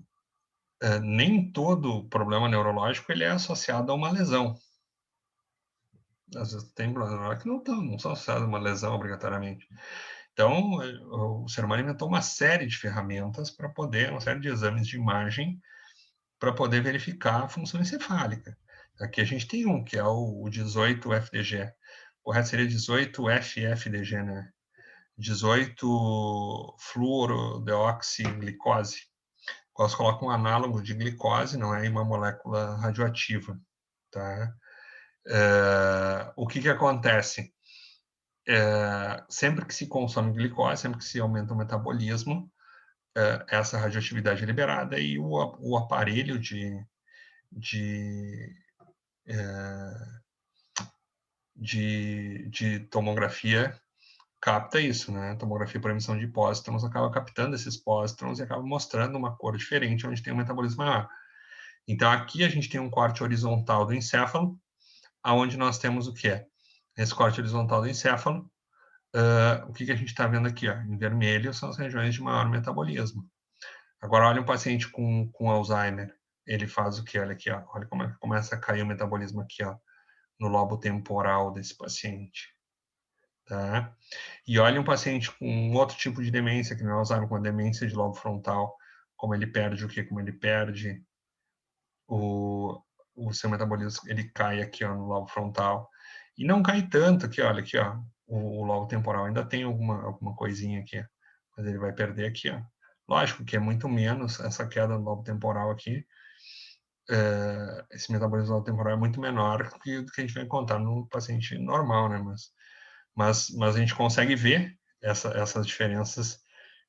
Nem todo problema neurológico ele é associado a uma lesão. Às vezes tem problemas que não são associados a uma lesão obrigatoriamente. Então, o ser humano inventou uma série de ferramentas para poder, uma série de exames de imagem para poder verificar a função encefálica. Aqui a gente tem um, que é o 18-FDG. O correto seria 18-FFDG, né? 18-fluorodeoxiglicose. Qual se coloca um análogo de glicose, não é uma molécula radioativa, tá? O que acontece? Sempre que se consome glicose, sempre que se aumenta o metabolismo, essa radioatividade é liberada e o aparelho de tomografia capta isso, né? Tomografia por emissão de pósitrons acaba captando esses pósitrons e acaba mostrando uma cor diferente onde tem um metabolismo maior. Então, aqui a gente tem um corte horizontal do encéfalo, aonde nós temos o quê? Nesse corte horizontal do encéfalo, o que a gente está vendo aqui? Ó? Em vermelho são as regiões de maior metabolismo. Agora, olha um paciente com Alzheimer. Ele faz o quê? Olha aqui, ó. Olha como é que começa a cair o metabolismo aqui, ó, no lobo temporal desse paciente. Tá? E olha um paciente com outro tipo de demência, que não é Alzheimer, com demência de lobo frontal, como ele perde o quê? Como ele perde o seu metabolismo, ele cai aqui, ó, no lobo frontal. E não cai tanto aqui, olha aqui, ó, o lobo temporal ainda tem alguma coisinha aqui, mas ele vai perder aqui, ó. Lógico que é muito menos essa queda no lobo temporal aqui. Esse metabolismo do lobo temporal é muito menor do que a gente vai encontrar no paciente normal, né? Mas a gente consegue ver essas diferenças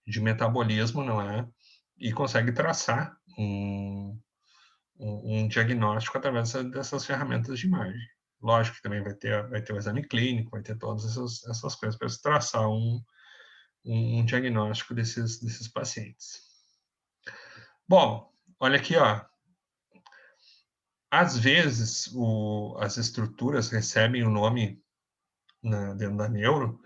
de metabolismo, não é? E consegue traçar um diagnóstico através dessas ferramentas de imagem. Lógico que também vai ter o exame clínico, vai ter todas essas coisas para se traçar um diagnóstico desses pacientes. Bom, olha aqui, ó. Às vezes, as estruturas recebem o nome dentro da neuro,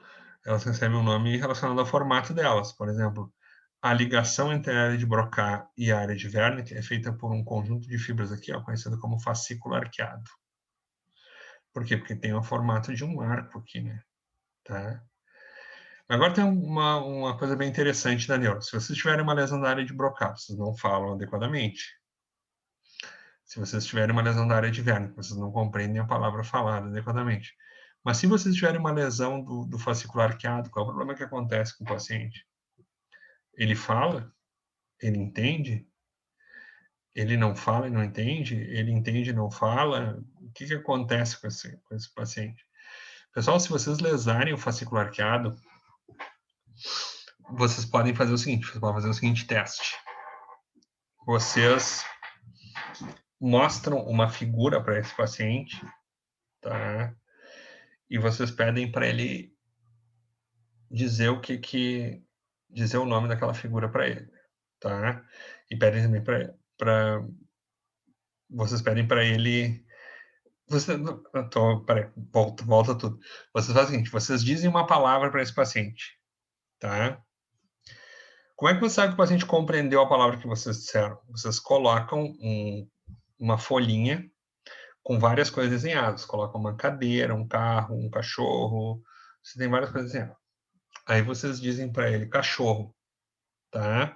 elas recebem um nome relacionado ao formato delas. Por exemplo, a ligação entre a área de Broca e a área de Wernicke é feita por um conjunto de fibras aqui, ó, conhecido como fascículo arqueado. Por quê? Porque tem o formato de um arco aqui, né? Tá? Agora tem uma coisa bem interessante da neuro. Se vocês tiverem uma lesão da área de Broca, vocês não falam adequadamente. Se vocês tiverem uma lesão da área de Wernicke, vocês não compreendem a palavra falada adequadamente. Mas se vocês tiverem uma lesão do fascículo arqueado, qual é o problema que acontece com o paciente? Ele fala? Ele entende? Ele não fala e não entende? Ele entende e não fala? O que acontece com esse paciente? Pessoal, se vocês lesarem o fascículo arqueado, vocês podem fazer o seguinte, vocês podem fazer o seguinte teste. Vocês mostram uma figura para esse paciente, tá? E vocês pedem para ele dizer dizer o nome daquela figura para ele, tá? E pedem também para vocês pedem para ele peraí, volta tudo. Vocês fazem o seguinte, vocês dizem uma palavra para esse paciente, tá? Como é que você sabe que o paciente compreendeu a palavra que vocês disseram? Vocês colocam uma folhinha com várias coisas desenhadas. Colocam uma cadeira, um carro, um cachorro. Você tem várias coisas desenhadas. Aí vocês dizem para ele cachorro, tá?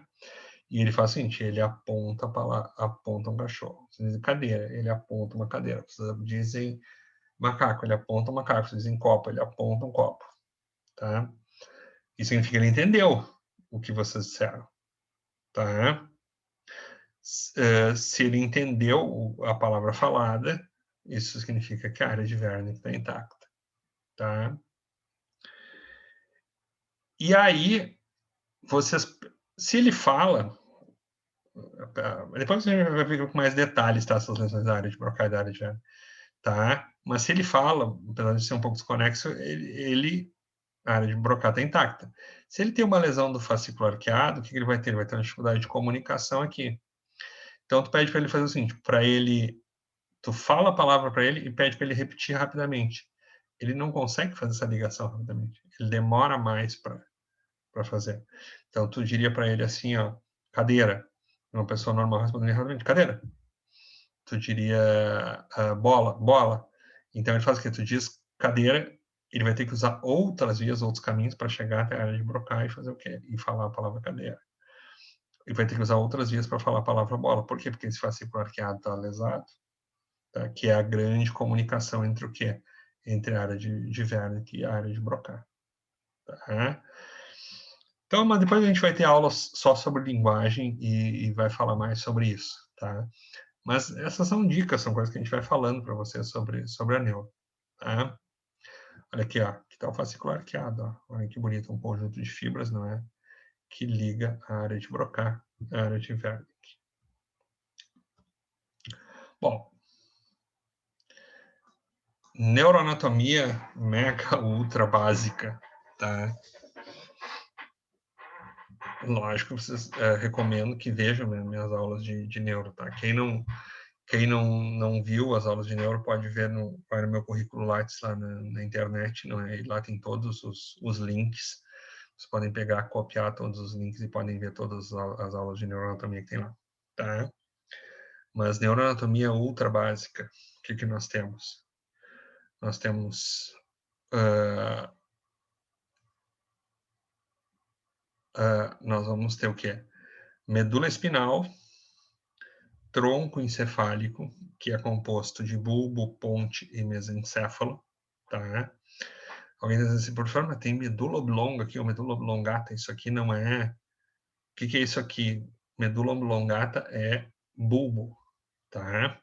E ele faz o seguinte, ele aponta um cachorro. Vocês dizem cadeira, ele aponta uma cadeira. Vocês dizem macaco, ele aponta um macaco. Vocês dizem copo, ele aponta um copo, tá? Isso significa que ele entendeu o que vocês disseram, tá? Se ele entendeu a palavra falada, isso significa que a área de Wernicke está intacta, tá? E aí, se ele fala, depois você vai ver com mais detalhes, tá? Essas lesões da área de Broca e da área de Wernicke, tá? Mas se ele fala, apesar de ser um pouco desconexo, a área de Broca está intacta. Se ele tem uma lesão do fascículo arqueado, o que ele vai ter? Ele vai ter uma dificuldade de comunicação aqui. Então, tu pede para ele fazer o seguinte, tu fala a palavra para ele e pede para ele repetir rapidamente. Ele não consegue fazer essa ligação rapidamente. Ele demora mais para fazer. Então, tu diria para ele assim, ó, cadeira. Uma pessoa normal responderia rapidamente, cadeira. Tu diria bola, bola. Então, ele faz o quê? Tu diz cadeira, ele vai ter que usar outras vias, outros caminhos para chegar até a área de Broca e fazer o quê? E falar a palavra cadeira. Ele vai ter que usar outras vias para falar a palavra bola. Por quê? Porque esse fascículo arqueado está lesado, tá? Que é a grande comunicação entre o quê? Entre a área de Wernicke e a área de Broca. Tá? Então, mas depois a gente vai ter aulas só sobre linguagem e vai falar mais sobre isso, tá? Mas essas são dicas, são coisas que a gente vai falando para você sobre a neuro, tá? Olha aqui, ó, que tá o fascículo arqueado, ó. Olha que bonito, um conjunto de fibras, não é? Que liga a área de Broca à área de Wernicke. Bom, neuroanatomia mega ultra básica, tá? Lógico, vocês recomendo que vejam minhas aulas de neuro, tá? Quem não viu as aulas de neuro pode ver vai no meu currículo Lattes lá na internet, não é? E lá tem todos os links. Vocês podem pegar, copiar todos os links e podem ver todas as aulas de neuroanatomia que tem lá, tá? Mas neuroanatomia ultra básica, o que nós temos? Nós temos nós vamos ter o quê? Medula espinal, tronco encefálico, que é composto de bulbo, ponte e mesencéfalo, tá? Alguém diz assim, professor, mas tem medula oblonga aqui, ou medula oblongata, isso aqui não é... O que é isso aqui? Medula oblongata é bulbo, tá?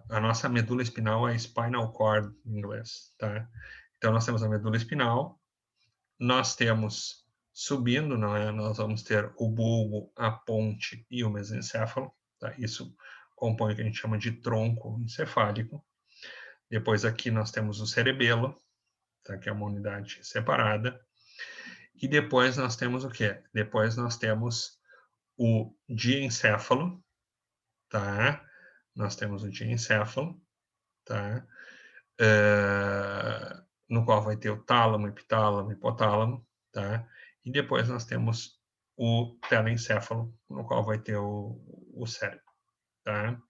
A nossa medula espinal é spinal cord, em inglês, tá? Então, nós temos a medula espinal, nós temos, subindo, não é? Nós vamos ter o bulbo, a ponte e o mesencéfalo, tá? Isso compõe o que a gente chama de tronco encefálico. Depois aqui nós temos o cerebelo, tá? Que é uma unidade separada. E depois nós temos o quê? Depois nós temos o diencéfalo, tá? Nós temos o diencéfalo, tá? no qual vai ter o tálamo, epitálamo, hipotálamo, tá? E depois nós temos o telencéfalo, no qual vai ter o cérebro, tá?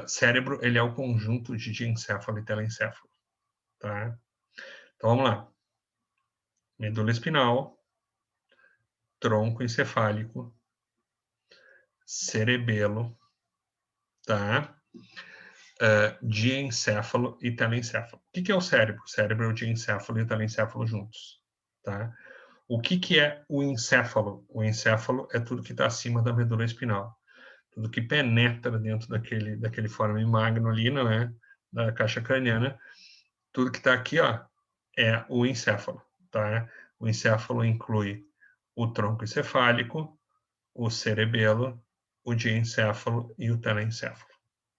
Cérebro, ele é o conjunto de diencéfalo e telencéfalo, tá? Então, vamos lá. Medula espinal, tronco encefálico, cerebelo, tá? Diencéfalo e telencéfalo. O que é o cérebro? O cérebro é o diencéfalo e o telencéfalo juntos, tá? O que é o encéfalo? O encéfalo é tudo que está acima da medula espinal. Tudo que penetra dentro daquele forame magno ali, né? Da caixa craniana. Tudo que está aqui, ó, é o encéfalo, tá? O encéfalo inclui o tronco encefálico, o cerebelo, o diencéfalo e o telencéfalo,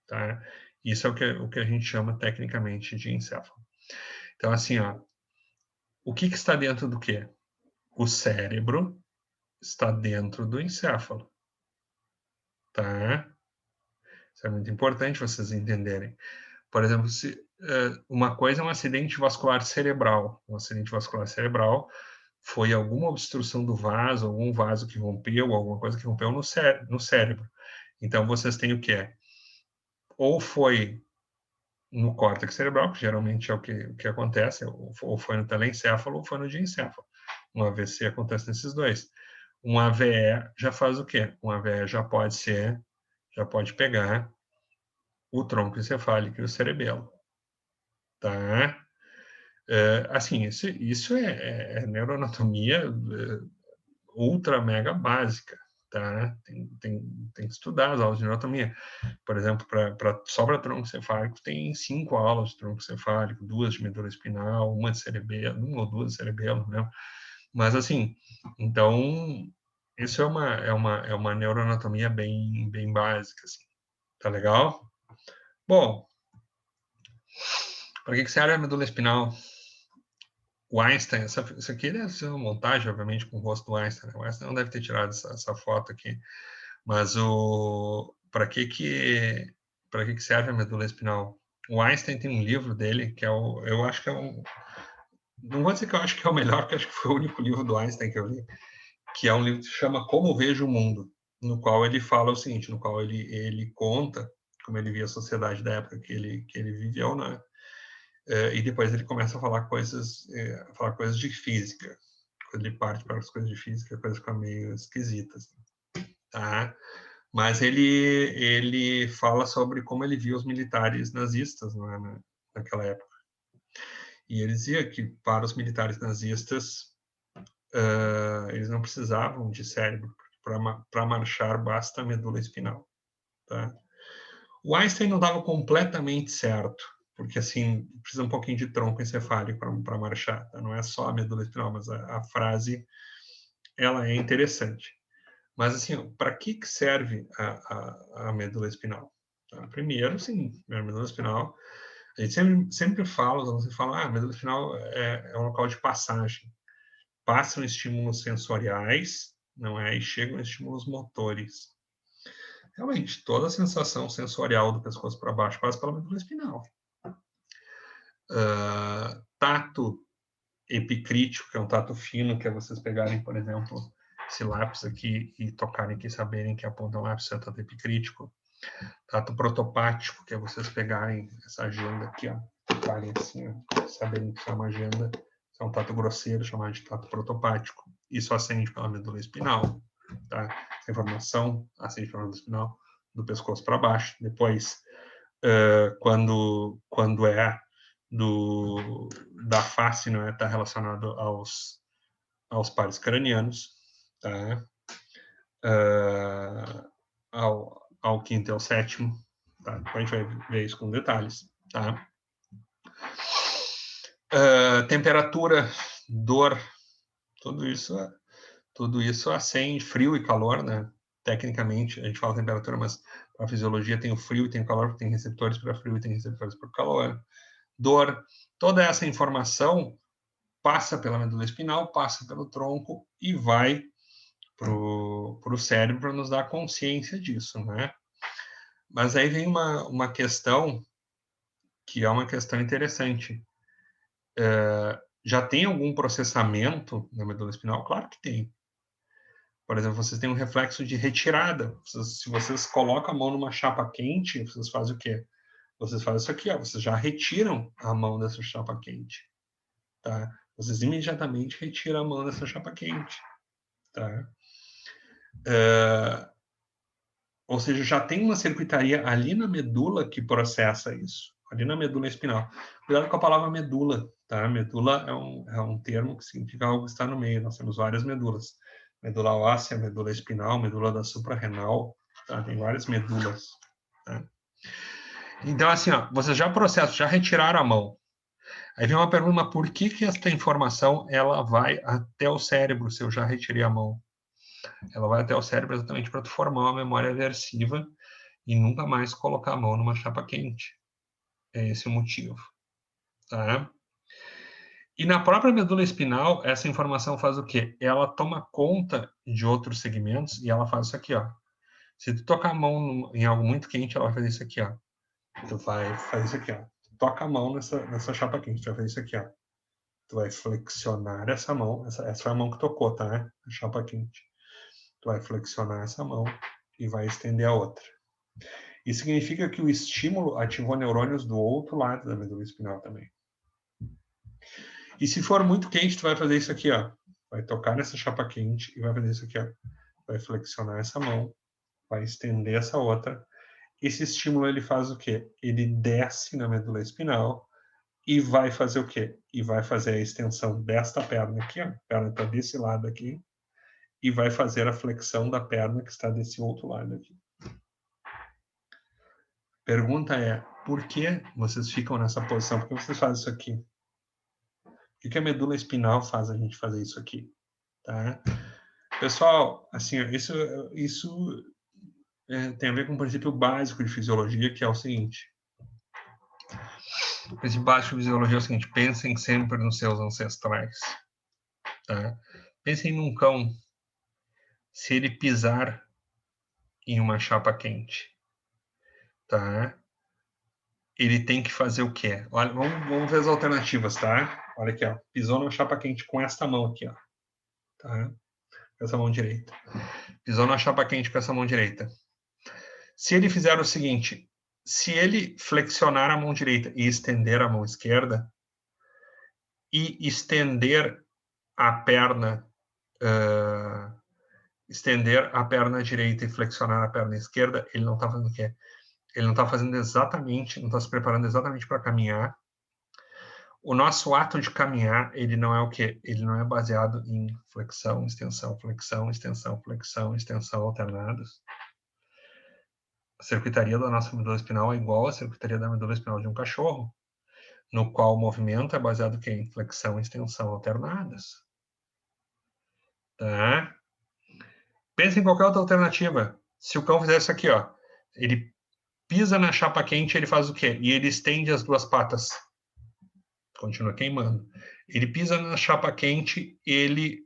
tá? Isso é o que a gente chama tecnicamente de encéfalo. Então, assim, ó, o que está dentro do quê? O cérebro está dentro do encéfalo, tá? Isso é muito importante vocês entenderem. Por exemplo, uma coisa é um acidente vascular cerebral. Um acidente vascular cerebral foi alguma obstrução do vaso, algum vaso que rompeu, alguma coisa que rompeu no cérebro. Então, vocês têm o quê? Ou foi no córtex cerebral, que geralmente é o que acontece, ou foi no telencéfalo, ou foi no diencéfalo. Um AVC acontece nesses dois. Um AVE já faz o quê? Um AVE já pode pegar o tronco encefálico e o cerebelo, tá? Assim, isso é neuroanatomia ultra mega básica, tá? Tem que estudar as aulas de neuroanatomia. Por exemplo, só para tronco cefálico tem 5 aulas de tronco cefálico, 2 de medula espinal, uma de cerebelo, 1 ou 2 de cerebelo, né? Mas assim, então isso é uma neuroanatomia bem básica, assim. Tá legal? Bom, para que serve a medula espinal? O Einstein, isso aqui deve ser uma montagem, obviamente, com o rosto do Einstein. Né? O Einstein não deve ter tirado essa foto aqui. Mas para que serve a medula espinal? O Einstein tem um livro dele que eu acho que é um, não vou dizer que eu acho que é o melhor, porque acho que foi o único livro do Einstein que eu li, que é um livro que se chama Como Vejo o Mundo, no qual ele fala o seguinte, no qual ele conta como ele via a sociedade da época que ele viveu, né? E depois ele começa a falar coisas de física. Quando ele parte para as coisas de física, a coisa fica meio esquisita, assim, tá? Mas ele fala sobre como ele via os militares nazistas, né, naquela época. E ele dizia que para os militares nazistas eles não precisavam de cérebro, para marchar basta a medula espinal, tá? O Einstein não dava completamente certo, porque assim precisa um pouquinho de tronco encefálico para marchar, tá? Não é só a medula espinal, mas a frase ela é interessante. Mas assim, para que serve a medula espinal? Tá? Primeiro, sim, a medula espinal, a gente sempre fala, você fala, a medula espinal é um local de passagem. Passam estímulos sensoriais, não é? E chegam estímulos motores. Realmente, toda a sensação sensorial do pescoço para baixo passa pela medula espinal. Tato epicrítico, que é um tato fino, que é vocês pegarem, por exemplo, esse lápis aqui e tocarem aqui, saberem que aponta um lápis, é o tato epicrítico. Tato protopático, que é vocês pegarem essa agenda aqui, ó, tocarem assim, ó, saberem que isso é uma agenda, isso é um tato grosseiro, chamado de tato protopático. Isso acende pela medula espinal, tá? Essa informação acende pela medula espinal do pescoço para baixo. Depois, quando é da face, não é? Está relacionado aos pares cranianos, tá? Ao quinto e ao sétimo, tá? Depois a gente vai ver isso com detalhes, tá? Temperatura, dor, tudo isso acende, frio e calor, né? Tecnicamente, a gente fala temperatura, mas a fisiologia tem o frio e tem o calor, tem receptores para frio e tem receptores para calor. Dor, toda essa informação passa pela medula espinal, passa pelo tronco e vai para o cérebro para nos dar consciência disso, né? Mas aí vem uma questão que é uma questão interessante. Já tem algum processamento na medula espinhal? Claro que tem. Por exemplo, vocês têm um reflexo de retirada. Se vocês colocam a mão numa chapa quente, vocês fazem o quê? Vocês fazem isso aqui, ó, vocês já retiram a mão dessa chapa quente, tá? Vocês imediatamente retiram a mão dessa chapa quente, tá? Ou seja, já tem uma circuitaria ali na medula que processa isso, ali na medula espinal. Cuidado com a palavra medula, tá? Medula é um termo que significa algo que está no meio. Nós temos várias medulas. Medula óssea, medula espinal, medula da suprarrenal, tá? Tem várias medulas, tá? Então, assim, ó, vocês já processam, já retiraram a mão. Aí vem uma pergunta, mas por que essa informação ela vai até o cérebro se eu já retirei a mão? Ela vai até o cérebro exatamente para tu formar uma memória aversiva e nunca mais colocar a mão numa chapa quente. É esse o motivo, tá? E na própria medula espinal, essa informação faz o quê? Ela toma conta de outros segmentos e ela faz isso aqui, ó. Se tu tocar a mão em algo muito quente, ela vai fazer isso aqui, ó. Tu vai fazer isso aqui, ó. Toca a mão nessa chapa quente, tu vai fazer isso aqui, ó. Tu vai flexionar essa mão, essa foi a mão que tocou, tá? A chapa quente. Tu vai flexionar essa mão e vai estender a outra. Isso significa que o estímulo ativou neurônios do outro lado da medula espinal também. E se for muito quente, tu vai fazer isso aqui, ó. Vai tocar nessa chapa quente e vai fazer isso aqui, ó. Vai flexionar essa mão, vai estender essa outra. Esse estímulo, ele faz o quê? Ele desce na medula espinal e vai fazer o quê? E vai fazer a extensão desta perna aqui, ó. A perna está desse lado aqui. E vai fazer a flexão da perna que está desse outro lado aqui. Pergunta é, por que vocês ficam nessa posição? Por que vocês fazem isso aqui? O que a medula espinal faz a gente fazer isso aqui? Tá? Pessoal, assim, isso tem a ver com um princípio básico de fisiologia, que é o seguinte. O princípio básico de fisiologia é o seguinte, pensem sempre nos seus ancestrais. Tá? Pensem num cão, se ele pisar em uma chapa quente, tá? Ele tem que fazer o quê? Olha, vamos ver as alternativas, tá? Olha aqui, ó. Pisou numa chapa quente com esta mão aqui, ó. Tá? Com essa mão direita. Pisou na chapa quente com essa mão direita. Se ele fizer o seguinte, se ele flexionar a mão direita e estender a mão esquerda, e estender a perna direita e flexionar a perna esquerda, ele não está fazendo o quê? Ele não está fazendo exatamente, não está se preparando exatamente para caminhar. O nosso ato de caminhar, ele não é o quê? Ele não é baseado em flexão, extensão, flexão, extensão, flexão, extensão alternados. A circuitaria da nossa medula espinal é igual à circuitaria da medula espinal de um cachorro, no qual o movimento é baseado o quê? Em flexão e extensão alternadas. Tá? Pensa em qualquer outra alternativa. Se o cão fizer isso aqui, ó, ele pisa na chapa quente, ele faz o quê? E ele estende as duas patas. Continua queimando. Ele pisa na chapa quente, ele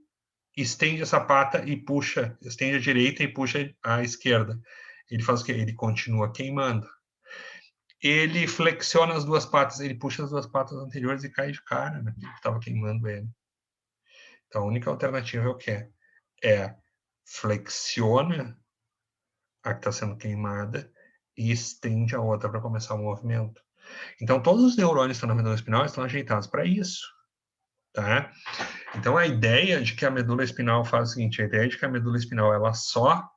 estende essa pata e puxa, estende a direita e puxa a esquerda. Ele faz o quê? Ele continua queimando. Ele flexiona as duas patas, ele puxa as duas patas anteriores e cai de cara naquilo que estava queimando ele. Então, a única alternativa é o quê? É flexiona a que está sendo queimada e estende a outra para começar o movimento. Então, todos os neurônios que estão na medula espinal estão ajeitados para isso. Tá? Então, a ideia de que a medula espinal faz o seguinte, a ideia de que a medula espinal ela só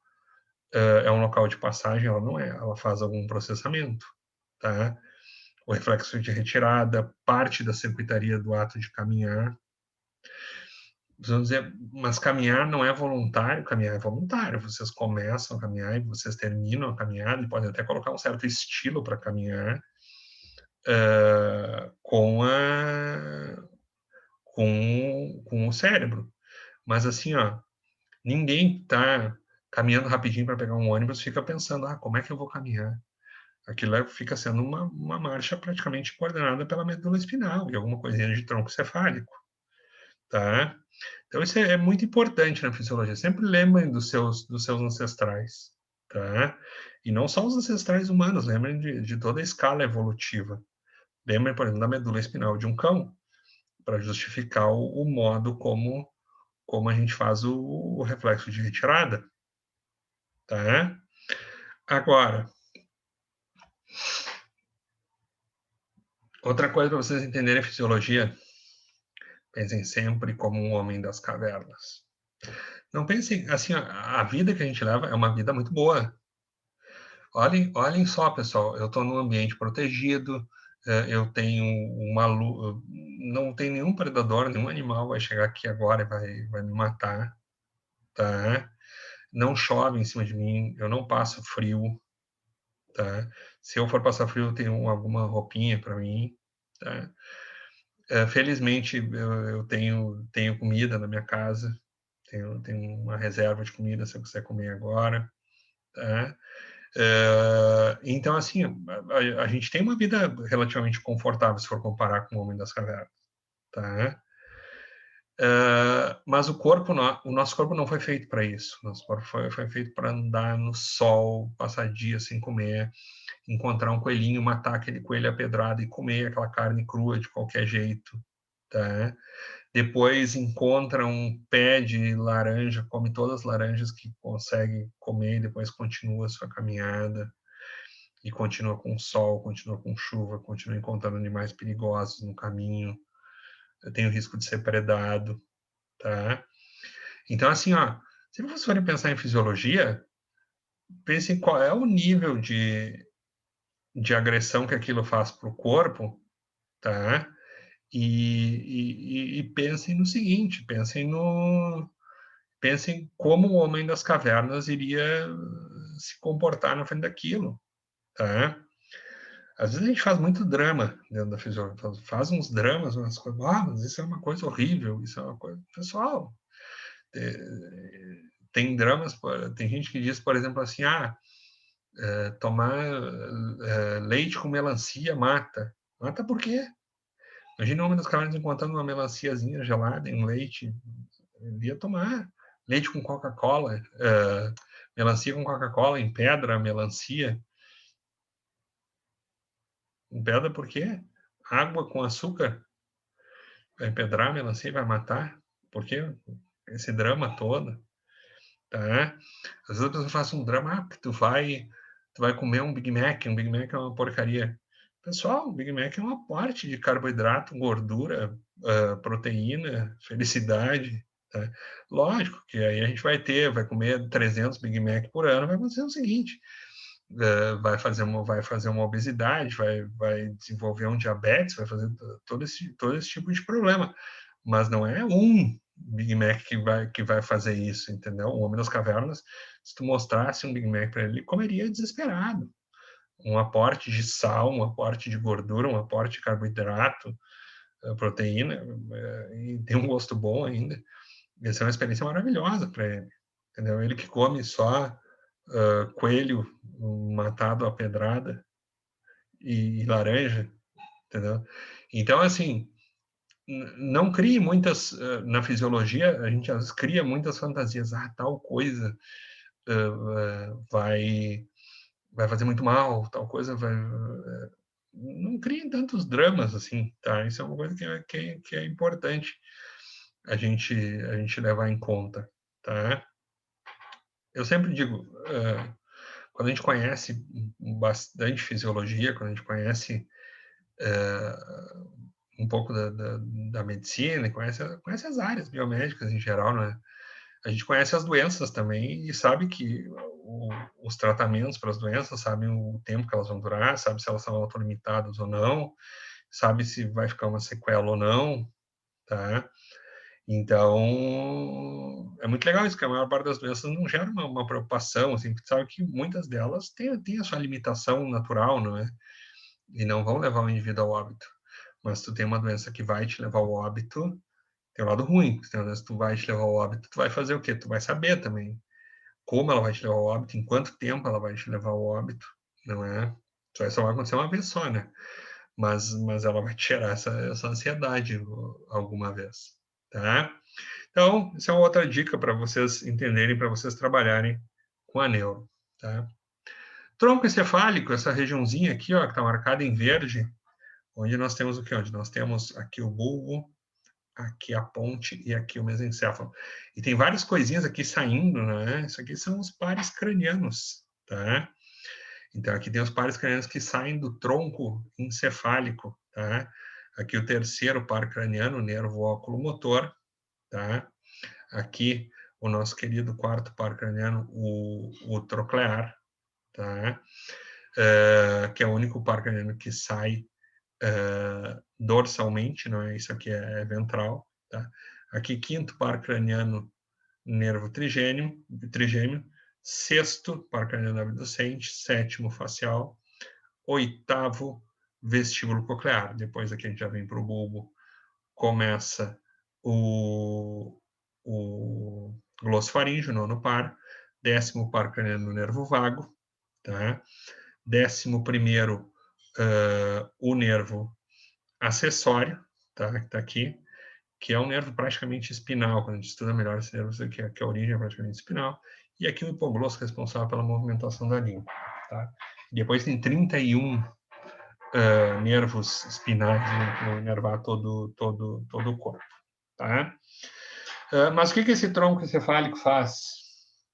é um local de passagem, ela não é, ela faz algum processamento. Tá? O reflexo de retirada, parte da circuitaria do ato de caminhar. Vamos dizer, mas caminhar não é voluntário, caminhar é voluntário. Vocês começam a caminhar e vocês terminam a caminhada e podem até colocar um certo estilo para caminhar com o cérebro. Mas assim, ó, ninguém está caminhando rapidinho para pegar um ônibus fica pensando, como é que eu vou caminhar? Aquilo fica sendo uma marcha praticamente coordenada pela medula espinal e alguma coisinha de tronco cefálico, tá? Então isso é muito importante na fisiologia. Sempre lembrem dos seus ancestrais, tá? E não só os ancestrais humanos, lembrem de toda a escala evolutiva, Lembra, por exemplo, da medula espinhal de um cão, para justificar o modo como a gente faz o reflexo de retirada, tá? Agora, outra coisa para vocês entenderem a fisiologia, pensem sempre como um homem das cavernas. Não pensem, assim, a vida que a gente leva é uma vida muito boa. Olhem só, pessoal, eu estou num ambiente protegido, eu tenho não tem nenhum predador, nenhum animal vai chegar aqui agora e vai me matar, tá? Não chove em cima de mim, eu não passo frio, tá? Se eu for passar frio, eu tenho alguma roupinha para mim, tá? Felizmente, eu tenho comida na minha casa, tenho uma reserva de comida se eu quiser comer agora, tá? Então, assim, a gente tem uma vida relativamente confortável se for comparar com o Homem das Cavernas, tá? Mas o nosso corpo não foi feito para isso. Nosso corpo foi feito para andar no sol, passar dias sem comer, encontrar um coelhinho, matar aquele coelho à pedrada e comer aquela carne crua de qualquer jeito, tá? Depois encontra um pé de laranja, come todas as laranjas que consegue comer e depois continua a sua caminhada e continua com sol, continua com chuva, continua encontrando animais perigosos no caminho, tem o risco de ser predado, tá? Então, assim, ó, se vocês forem pensar em fisiologia, pensem qual é o nível de agressão que aquilo faz para o corpo, tá? E pensem no seguinte, pensem como o homem das cavernas iria se comportar na frente daquilo, tá? Às vezes a gente faz muito drama dentro da fisiologia, faz uns dramas, umas coisas, mas isso é uma coisa horrível, isso é uma coisa... Pessoal, tem dramas, tem gente que diz, por exemplo, assim, tomar leite com melancia mata. Mata por quê? Imagina o homem das cavernas encontrando uma melanciazinha gelada em leite, ele ia tomar leite com Coca-Cola, melancia com Coca-Cola, em pedra, melancia. Em pedra por quê? Água com açúcar vai empedrar a melancia e vai matar? Por quê? Esse drama todo, tá? Às vezes a pessoa faz um drama, tu vai comer um Big Mac é uma porcaria. Pessoal, o Big Mac é uma parte de carboidrato, gordura, proteína, felicidade, tá? Lógico que aí a gente vai comer 300 Big Mac por ano, vai acontecer o seguinte, vai fazer uma obesidade, vai desenvolver um diabetes, vai fazer todo esse tipo de problema. Mas não é um Big Mac que vai fazer isso, entendeu? O Homem das Cavernas, se tu mostrasse um Big Mac para ele, ele comeria desesperado. Um aporte de sal, um aporte de gordura, um aporte de carboidrato, proteína, e tem um gosto bom ainda. Ia ser uma experiência maravilhosa para ele, entendeu? Ele que come só coelho matado à pedrada e laranja, entendeu? Então, assim, não crie muitas, na fisiologia, a gente às vezes cria muitas fantasias, tal coisa vai fazer muito mal, tal coisa vai... não criem tantos dramas assim, tá? Isso é uma coisa que é importante a gente levar em conta, tá? Eu sempre digo, quando a gente conhece bastante fisiologia, quando a gente conhece um pouco da medicina, conhece as áreas biomédicas em geral, né? A gente conhece as doenças também e sabe que os tratamentos para as doenças, sabe o tempo que elas vão durar, sabe se elas são autolimitadas ou não, sabe se vai ficar uma sequela ou não, tá? Então, é muito legal isso, que a maior parte das doenças não gera uma preocupação, assim, porque sabe que muitas delas têm a sua limitação natural, não é? E não vão levar o indivíduo ao óbito. Mas tu tem uma doença que vai te levar ao óbito, tem um lado ruim. Se tem uma doença que tu vai te levar ao óbito, tu vai fazer o quê? Tu vai saber também como ela vai te levar ao óbito, em quanto tempo ela vai te levar ao óbito, não é? Isso só vai acontecer uma vez só, né? Mas ela vai te gerar essa ansiedade alguma vez, tá? Então, essa é uma outra dica para vocês entenderem, para vocês trabalharem com a neuro, tá? Tronco encefálico, essa regiãozinha aqui, ó, que está marcada em verde, onde nós temos o quê? Onde nós temos aqui o bulbo, aqui a ponte e aqui o mesencéfalo. E tem várias coisinhas aqui saindo, né? Isso aqui são os pares cranianos, tá? Então, aqui tem os pares cranianos que saem do tronco encefálico, tá? Aqui o terceiro par craniano, o nervo oculomotor, tá? Aqui o nosso querido quarto par craniano, o troclear, tá? Que é o único par craniano que sai dorsalmente, não é? Isso aqui é ventral, tá? Aqui quinto par craniano, nervo trigêmeo, sexto par craniano abducente, sétimo facial, oitavo vestíbulo coclear. Depois aqui a gente já vem para o bulbo, começa o glossofaríngeo, nono par, décimo par craniano, nervo vago, tá? Décimo primeiro, o nervo acessório, tá? Que tá aqui, que é um nervo praticamente espinal. Quando a gente estuda melhor esse nervo, você que a origem é praticamente espinal. E aqui o hipoglosso responsável pela movimentação da língua, tá? Depois tem 31 nervos espinais no inervar todo o corpo, tá? Mas o que esse tronco encefálico faz?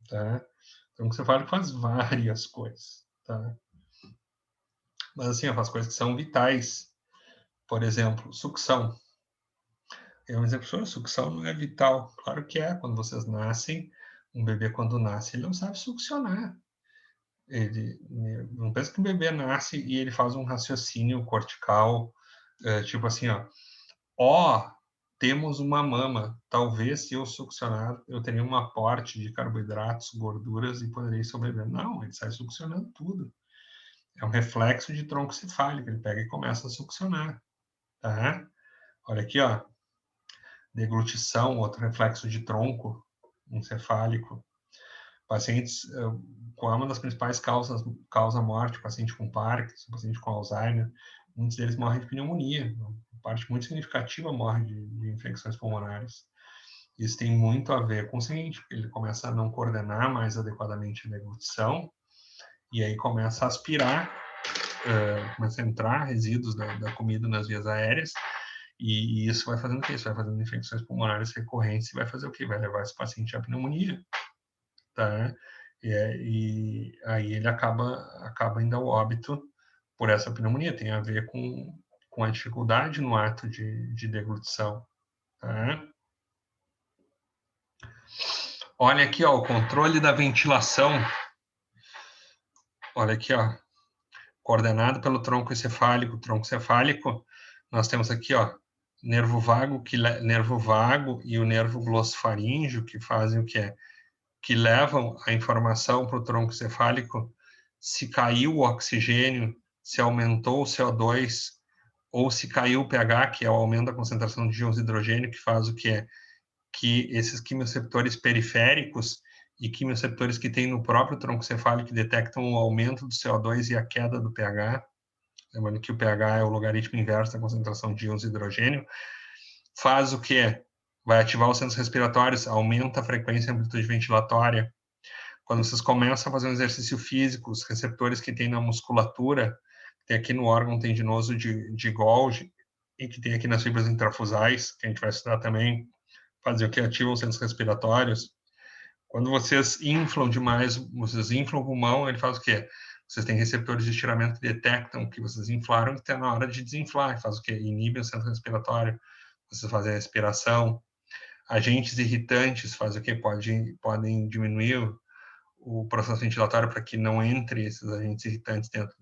Tá? O tronco encefálico faz várias coisas, tá? Mas assim, faz coisas que são vitais. Por exemplo, sucção. Eu vou dizer, professor, sucção não é vital. Claro que é. Quando vocês nascem, um bebê quando nasce, ele não sabe succionar. Ele não pensa que o bebê nasce e ele faz um raciocínio cortical, tipo assim, ó, temos uma mama. Talvez se eu succionar, eu teria um aporte de carboidratos, gorduras e poderia sobreviver. Não, ele sai succionando tudo. É um reflexo de tronco cefálico. Ele pega e começa a succionar, tá? Olha aqui, ó. Deglutição, outro reflexo de tronco encefálico. Pacientes com uma das principais causas causa morte, paciente com Parkinson, paciente com Alzheimer, muitos deles morrem de pneumonia. Uma parte muito significativa morre de infecções pulmonares. Isso tem muito a ver com o seguinte, porque ele começa a não coordenar mais adequadamente a deglutição, e aí começa a aspirar, começa a entrar resíduos da comida nas vias aéreas, e isso vai fazendo o quê? Isso vai fazendo infecções pulmonares recorrentes e vai fazer o quê? Vai levar esse paciente à pneumonia, tá? E aí ele acaba indo ao óbito por essa pneumonia. Tem a ver com a dificuldade no ato de deglutição, tá? Olha aqui, ó, o controle da ventilação. Olha aqui, ó, coordenado pelo tronco encefálico. O tronco cefálico, nós temos aqui, ó, nervo vago e o nervo glossofaríngeo, que fazem o que é? Que levam a informação para o tronco cefálico se caiu o oxigênio, se aumentou o CO2, ou se caiu o pH, que é o aumento da concentração de íons de hidrogênio, que faz o que é? Que esses quimioreceptores periféricos e quimioreceptores que tem no próprio tronco cefálico que detectam o aumento do CO2 e a queda do pH, lembrando que o pH é o logaritmo inverso da concentração de íons de hidrogênio, faz o quê? Vai ativar os centros respiratórios, aumenta a frequência e amplitude ventilatória. Quando vocês começam a fazer um exercício físico, os receptores que tem na musculatura, tem aqui no órgão tendinoso de Golgi, e que tem aqui nas fibras intrafusais, que a gente vai estudar também, fazer o que ativa os centros respiratórios. Quando vocês inflam demais, vocês inflam o pulmão, ele faz o quê? Vocês têm receptores de estiramento que detectam que vocês inflaram e está na hora de desinflar. Faz o quê? Inibe o centro respiratório. Vocês fazem a respiração. Agentes irritantes fazem o quê? Podem diminuir o processo ventilatório para que não entre esses agentes irritantes dentro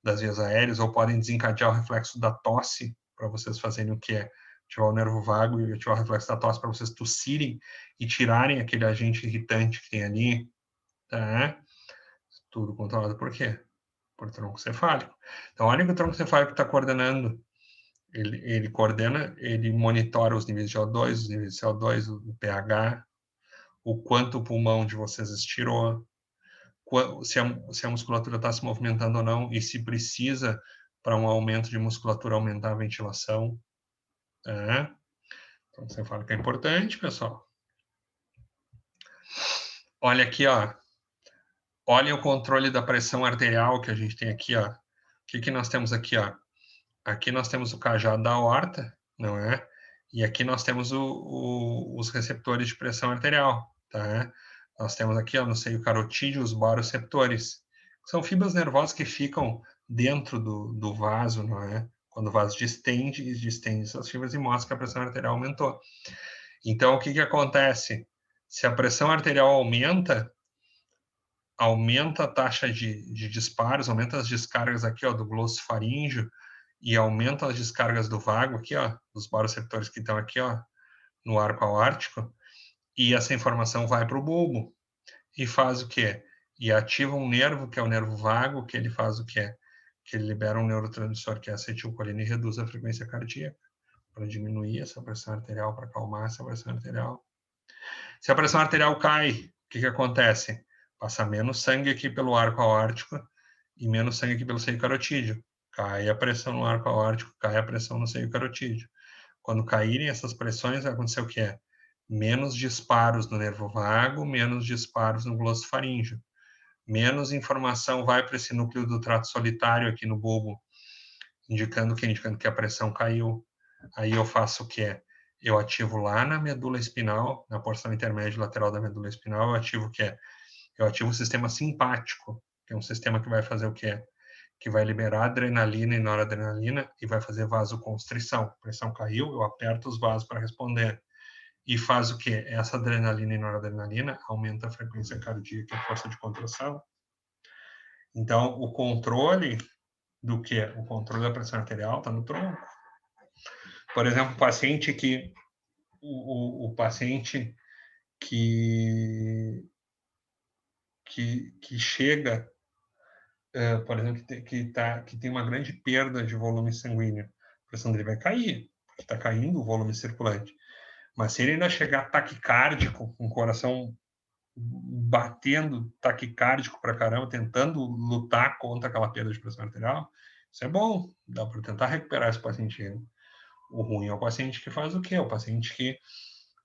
das vias aéreas, ou podem desencadear o reflexo da tosse para vocês fazerem o que é ativar o nervo vago e ativar o reflexo da tosse para vocês tossirem e tirarem aquele agente irritante que tem ali, tá? Tudo controlado por quê? Por tronco cefálico. Então, olha que o tronco cefálico está coordenando. Ele coordena, ele monitora os níveis de O2, os níveis de CO2, o pH, o quanto o pulmão de vocês estirou, se a musculatura está se movimentando ou não, e se precisa, para um aumento de musculatura, aumentar a ventilação. Tá? Então, você fala que é importante, pessoal. Olha aqui, ó. Olha o controle da pressão arterial que a gente tem aqui, ó. O que nós temos aqui, ó? aqui nós temos o cajado da aorta, não é? E aqui nós temos os receptores de pressão arterial, tá? Nós temos aqui, ó, no seio carotídeo, os baroreceptores. São fibras nervosas que ficam dentro do vaso, não é? Quando o vaso distende essas fibras e mostra que a pressão arterial aumentou. Então, o que que acontece? Se a pressão arterial aumenta a taxa de disparos, aumenta as descargas aqui, ó, do glossofaríngeo e aumenta as descargas do vago aqui, ó, dos baroreceptores que estão aqui, ó, no arco aórtico, e essa informação vai para o bulbo e faz o quê? E ativa um nervo, que é o nervo vago, que ele faz o quê? Que ele libera um neurotransmissor, que é a acetilcolina, e reduz a frequência cardíaca, para diminuir essa pressão arterial, para acalmar essa pressão arterial. Se a pressão arterial cai, o que que acontece? Passa menos sangue aqui pelo arco aórtico e menos sangue aqui pelo seio carotídeo. Cai a pressão no arco aórtico, cai a pressão no seio carotídeo. Quando caírem essas pressões, vai acontecer o quê? Menos disparos no nervo vago, menos disparos no glossofaríngeo. Menos informação vai para esse núcleo do trato solitário aqui no bulbo, indicando que a pressão caiu. Aí eu faço o quê? Eu ativo lá na medula espinal, na porção intermédia lateral da medula espinal, eu ativo o quê? Eu ativo o sistema simpático, que é um sistema que vai fazer o quê? Que vai liberar adrenalina e noradrenalina e vai fazer vasoconstrição. A pressão caiu, eu aperto os vasos para responder. E faz o quê? Essa adrenalina e noradrenalina aumenta a frequência cardíaca e a força de contração. Então, o controle do que? O controle da pressão arterial está no tronco. Por exemplo, o paciente que chega, por exemplo, que tem uma grande perda de volume sanguíneo, a pressão dele vai cair, porque está caindo o volume circulante. Mas se ele ainda chegar taquicárdico, com o coração batendo taquicárdico para caramba, tentando lutar contra aquela perda de pressão arterial, isso é bom, dá para tentar recuperar esse paciente. O ruim é o paciente que faz o quê? O paciente que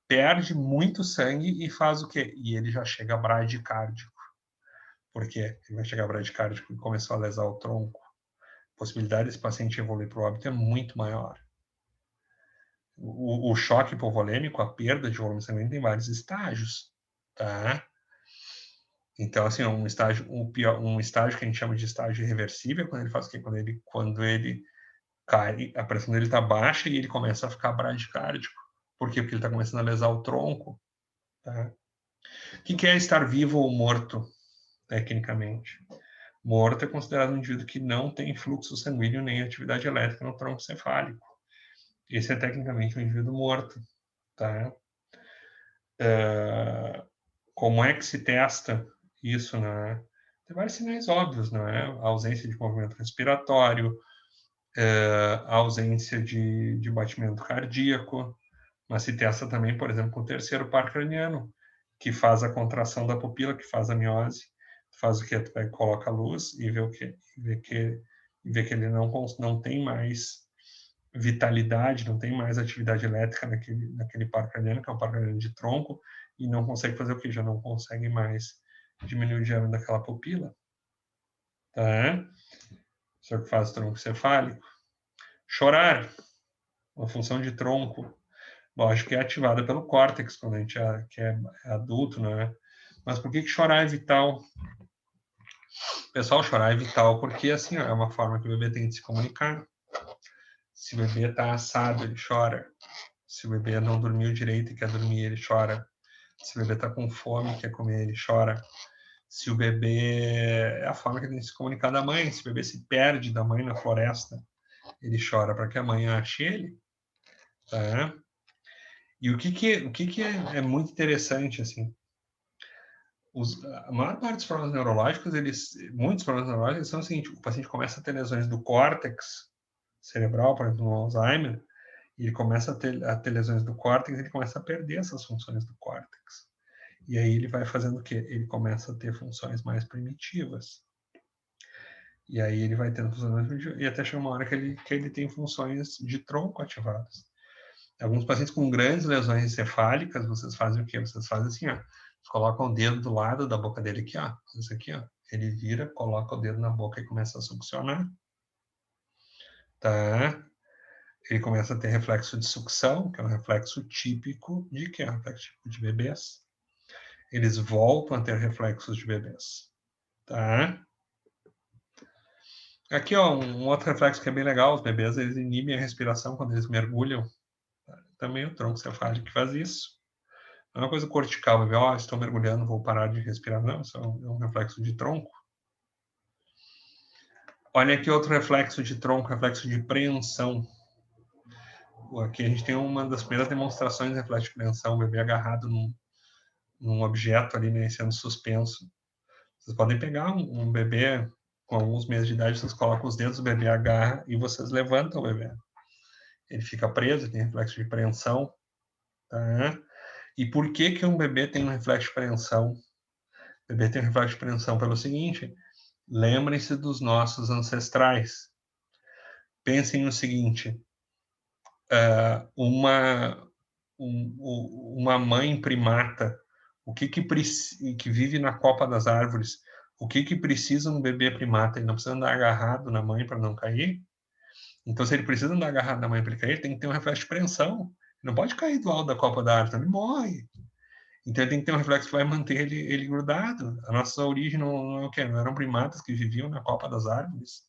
perde muito sangue e faz o quê? E ele já chega bradicárdico. Por quê? Ele vai chegar bradicárdico e começou a lesar o tronco. A possibilidade desse paciente evoluir para o óbito é muito maior. O choque hipovolêmico, a perda de volume sanguíneo, tem vários estágios, tá? Então, assim, um estágio que a gente chama de estágio irreversível, quando ele faz o quê? Quando ele cai, a pressão dele está baixa e ele começa a ficar bradicárdico. Por quê? Porque ele está começando a lesar o tronco, tá? O que é estar vivo ou morto, tecnicamente? Morto é considerado um indivíduo que não tem fluxo sanguíneo nem atividade elétrica no tronco cefálico. Esse é tecnicamente um indivíduo morto, tá? Como é que se testa isso, né? Tem vários sinais óbvios, não é? A ausência de movimento respiratório, a ausência de batimento cardíaco, mas se testa também, por exemplo, com o terceiro par craniano, que faz a contração da pupila, que faz a miose, faz o que? Tu coloca a luz e vê o que? Vê que ele não tem mais vitalidade, não tem mais atividade elétrica naquele par craniano, que é um par craniano de tronco, e não consegue fazer o que? Já não consegue mais diminuir o diâmetro daquela pupila. Tá? Isso é o que faz o tronco cefálico. Chorar, uma função de tronco, lógico que é ativada pelo córtex quando a gente é adulto, né? Mas por que chorar é vital? Pessoal, chorar é vital porque, assim, é uma forma que o bebê tem de se comunicar. Se o bebê está assado, ele chora. Se o bebê não dormiu direito e quer dormir, ele chora. Se o bebê está com fome e quer comer, ele chora. Se o bebê... É a forma que ele tem de se comunicar da mãe. Se o bebê se perde da mãe na floresta, ele chora para que a mãe ache ele. Tá? E o que é muito interessante, assim, a maior parte dos problemas neurológicos, muitos problemas neurológicos são o seguinte: o paciente começa a ter lesões do córtex cerebral, por exemplo, no Alzheimer, e ele começa a ter lesões do córtex, ele começa a perder essas funções do córtex. E aí ele vai fazendo o quê? Ele começa a ter funções mais primitivas. E aí ele vai tendo funções mais primitivas, e até chega uma hora que ele tem funções de tronco ativadas. Alguns pacientes com grandes lesões encefálicas, vocês fazem o quê? Vocês fazem assim, ó. Vocês colocam o dedo do lado da boca dele aqui, ó. Isso aqui, ó. Ele vira, coloca o dedo na boca e começa a succionar. tá? Ele começa a ter reflexo de sucção, que é um reflexo típico de quê? Um reflexo típico de bebês. Eles voltam a ter reflexos de bebês, tá? Aqui, ó, um outro reflexo que é bem legal, os bebês, eles inibem a respiração quando eles mergulham. Também o tronco cefálico que faz isso. Não é uma coisa cortical, bebê, ó, estou mergulhando, vou parar de respirar. Não, isso é um reflexo de tronco. Olha aqui outro reflexo de tronco, reflexo de preensão. Aqui a gente tem uma das primeiras demonstrações de reflexo de preensão, o bebê agarrado num objeto ali, né, sendo suspenso. Vocês podem pegar um bebê com alguns meses de idade, vocês colocam os dedos, o bebê agarra e vocês levantam o bebê. Ele fica preso, tem reflexo de preensão. Tá? E por que um bebê tem um reflexo de preensão? O bebê tem um reflexo de preensão pelo seguinte: lembrem-se dos nossos ancestrais. Pensem no seguinte: uma mãe primata, que vive na copa das árvores, o que precisa um bebê primata? Ele não precisa andar agarrado na mãe para não cair? Então, se ele precisa andar agarrado na mãe para ele cair, ele tem que ter um reflexo de preensão. Ele não pode cair do alto da copa da árvore, ele morre. Então, ele tem que ter um reflexo que vai manter ele grudado. A nossa origem não é o quê? Não eram primatas que viviam na copa das árvores,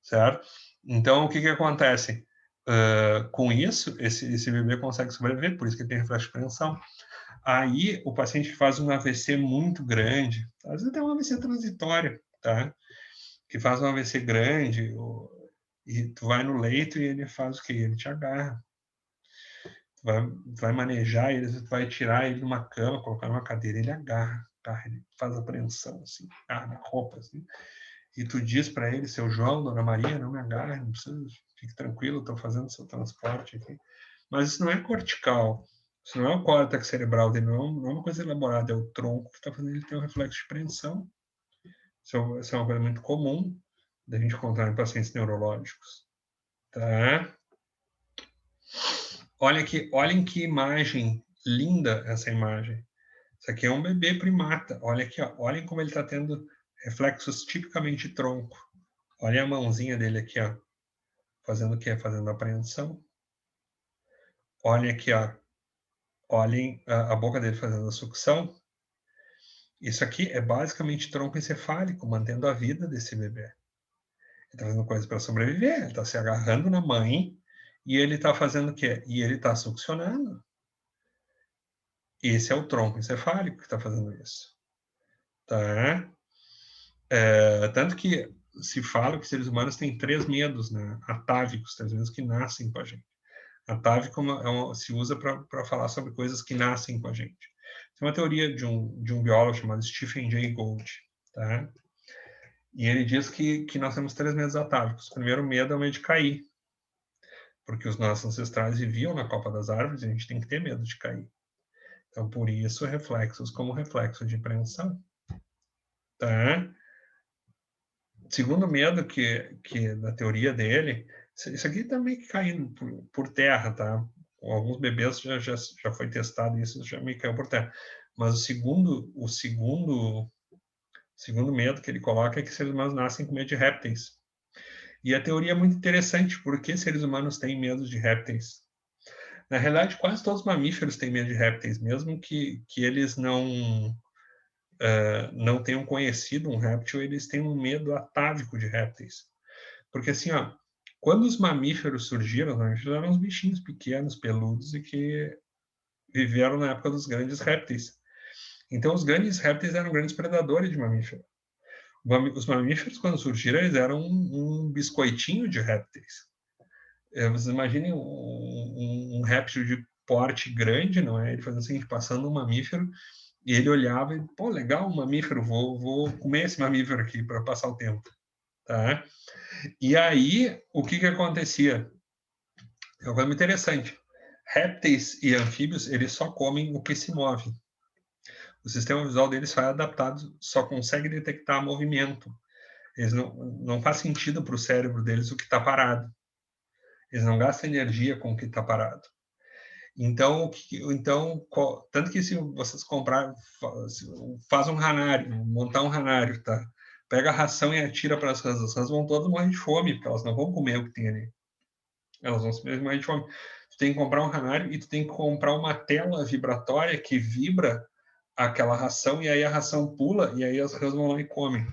certo? Então, o que acontece? Com isso, esse bebê consegue sobreviver, por isso que ele tem reflexo de preensão. Aí, o paciente faz um AVC muito grande, às vezes até um AVC transitório, tá? Que faz um AVC grande, e tu vai no leito e ele faz o quê? Ele te agarra. Vai manejar ele, vai tirar ele de uma cama, colocar numa cadeira, ele agarra, ele faz apreensão, assim, agarra na roupa, assim. E tu diz para ele, seu João, dona Maria, não me agarre, não precisa, fique tranquilo, estou fazendo seu transporte aqui. Mas isso não é cortical, isso não é o córtex cerebral dele, não é uma coisa elaborada, é o tronco que está fazendo ele ter um reflexo de apreensão. Isso é uma coisa muito comum da gente encontrar em pacientes neurológicos. Tá? Olhem que imagem linda essa imagem. Isso aqui é um bebê primata. Olha aqui, ó. Olhem como ele está tendo reflexos tipicamente de tronco. Olha a mãozinha dele aqui, ó. Fazendo o quê? Fazendo apreensão. Olhem aqui, ó. Olhem a boca dele fazendo a sucção. Isso aqui é basicamente tronco encefálico, mantendo a vida desse bebê. Ele está fazendo coisa para sobreviver. Ele está se agarrando na mãe e ele está fazendo o quê? E ele está succionando. Esse é o tronco encefálico que está fazendo isso. Tá? Tanto que se fala que seres humanos têm 3 medos, né? Atávicos, 3 medos que nascem com a gente. Atávico se usa para falar sobre coisas que nascem com a gente. Tem uma teoria de um biólogo chamado Stephen Jay Gould, tá? E ele diz que nós temos 3 medos atávicos. O primeiro medo é o medo de cair, porque os nossos ancestrais viviam na copa das árvores e a gente tem que ter medo de cair. Então, por isso, reflexos como reflexo de preensão. Tá? Segundo medo que da teoria dele, isso aqui também caindo por terra, tá? Com alguns bebês já foi testado isso, já meio caiu por terra. Mas o segundo medo que ele coloca é que seres humanos nascem com medo de répteis. E a teoria é muito interessante, porque seres humanos têm medo de répteis. Na realidade, quase todos os mamíferos têm medo de répteis, mesmo que eles não tenham conhecido um réptil, eles têm um medo atávico de répteis. Porque assim, ó, quando os mamíferos surgiram, os mamíferos eram uns bichinhos pequenos, peludos, e que viveram na época dos grandes répteis. Então, os grandes répteis eram grandes predadores de mamífero. Os mamíferos, quando surgiram, eles eram um biscoitinho de répteis. Vocês imaginem um réptil de porte grande, não é? Ele fazendo o seguinte, passando um mamífero, e ele olhava e, pô, legal, um mamífero, vou comer esse mamífero aqui para passar o tempo. Tá? E aí, o que acontecia? É uma coisa muito interessante. Répteis e anfíbios, eles só comem o que se move. O sistema visual deles foi adaptado, só consegue detectar movimento. Eles não faz sentido para o cérebro deles o que está parado. Eles não gastam energia com o que está parado. Então, tanto que se vocês comprar, faz um ranário, montar um ranário, tá? pega a ração e atira para as rãs vão todas morrer de fome, porque elas não vão comer o que tem ali. Elas vão simplesmente morrer de fome. Tu tem que comprar um ranário e tu tem que comprar uma tela vibratória que vibra aquela ração, e aí a ração pula, e aí as rãs vão lá e comem.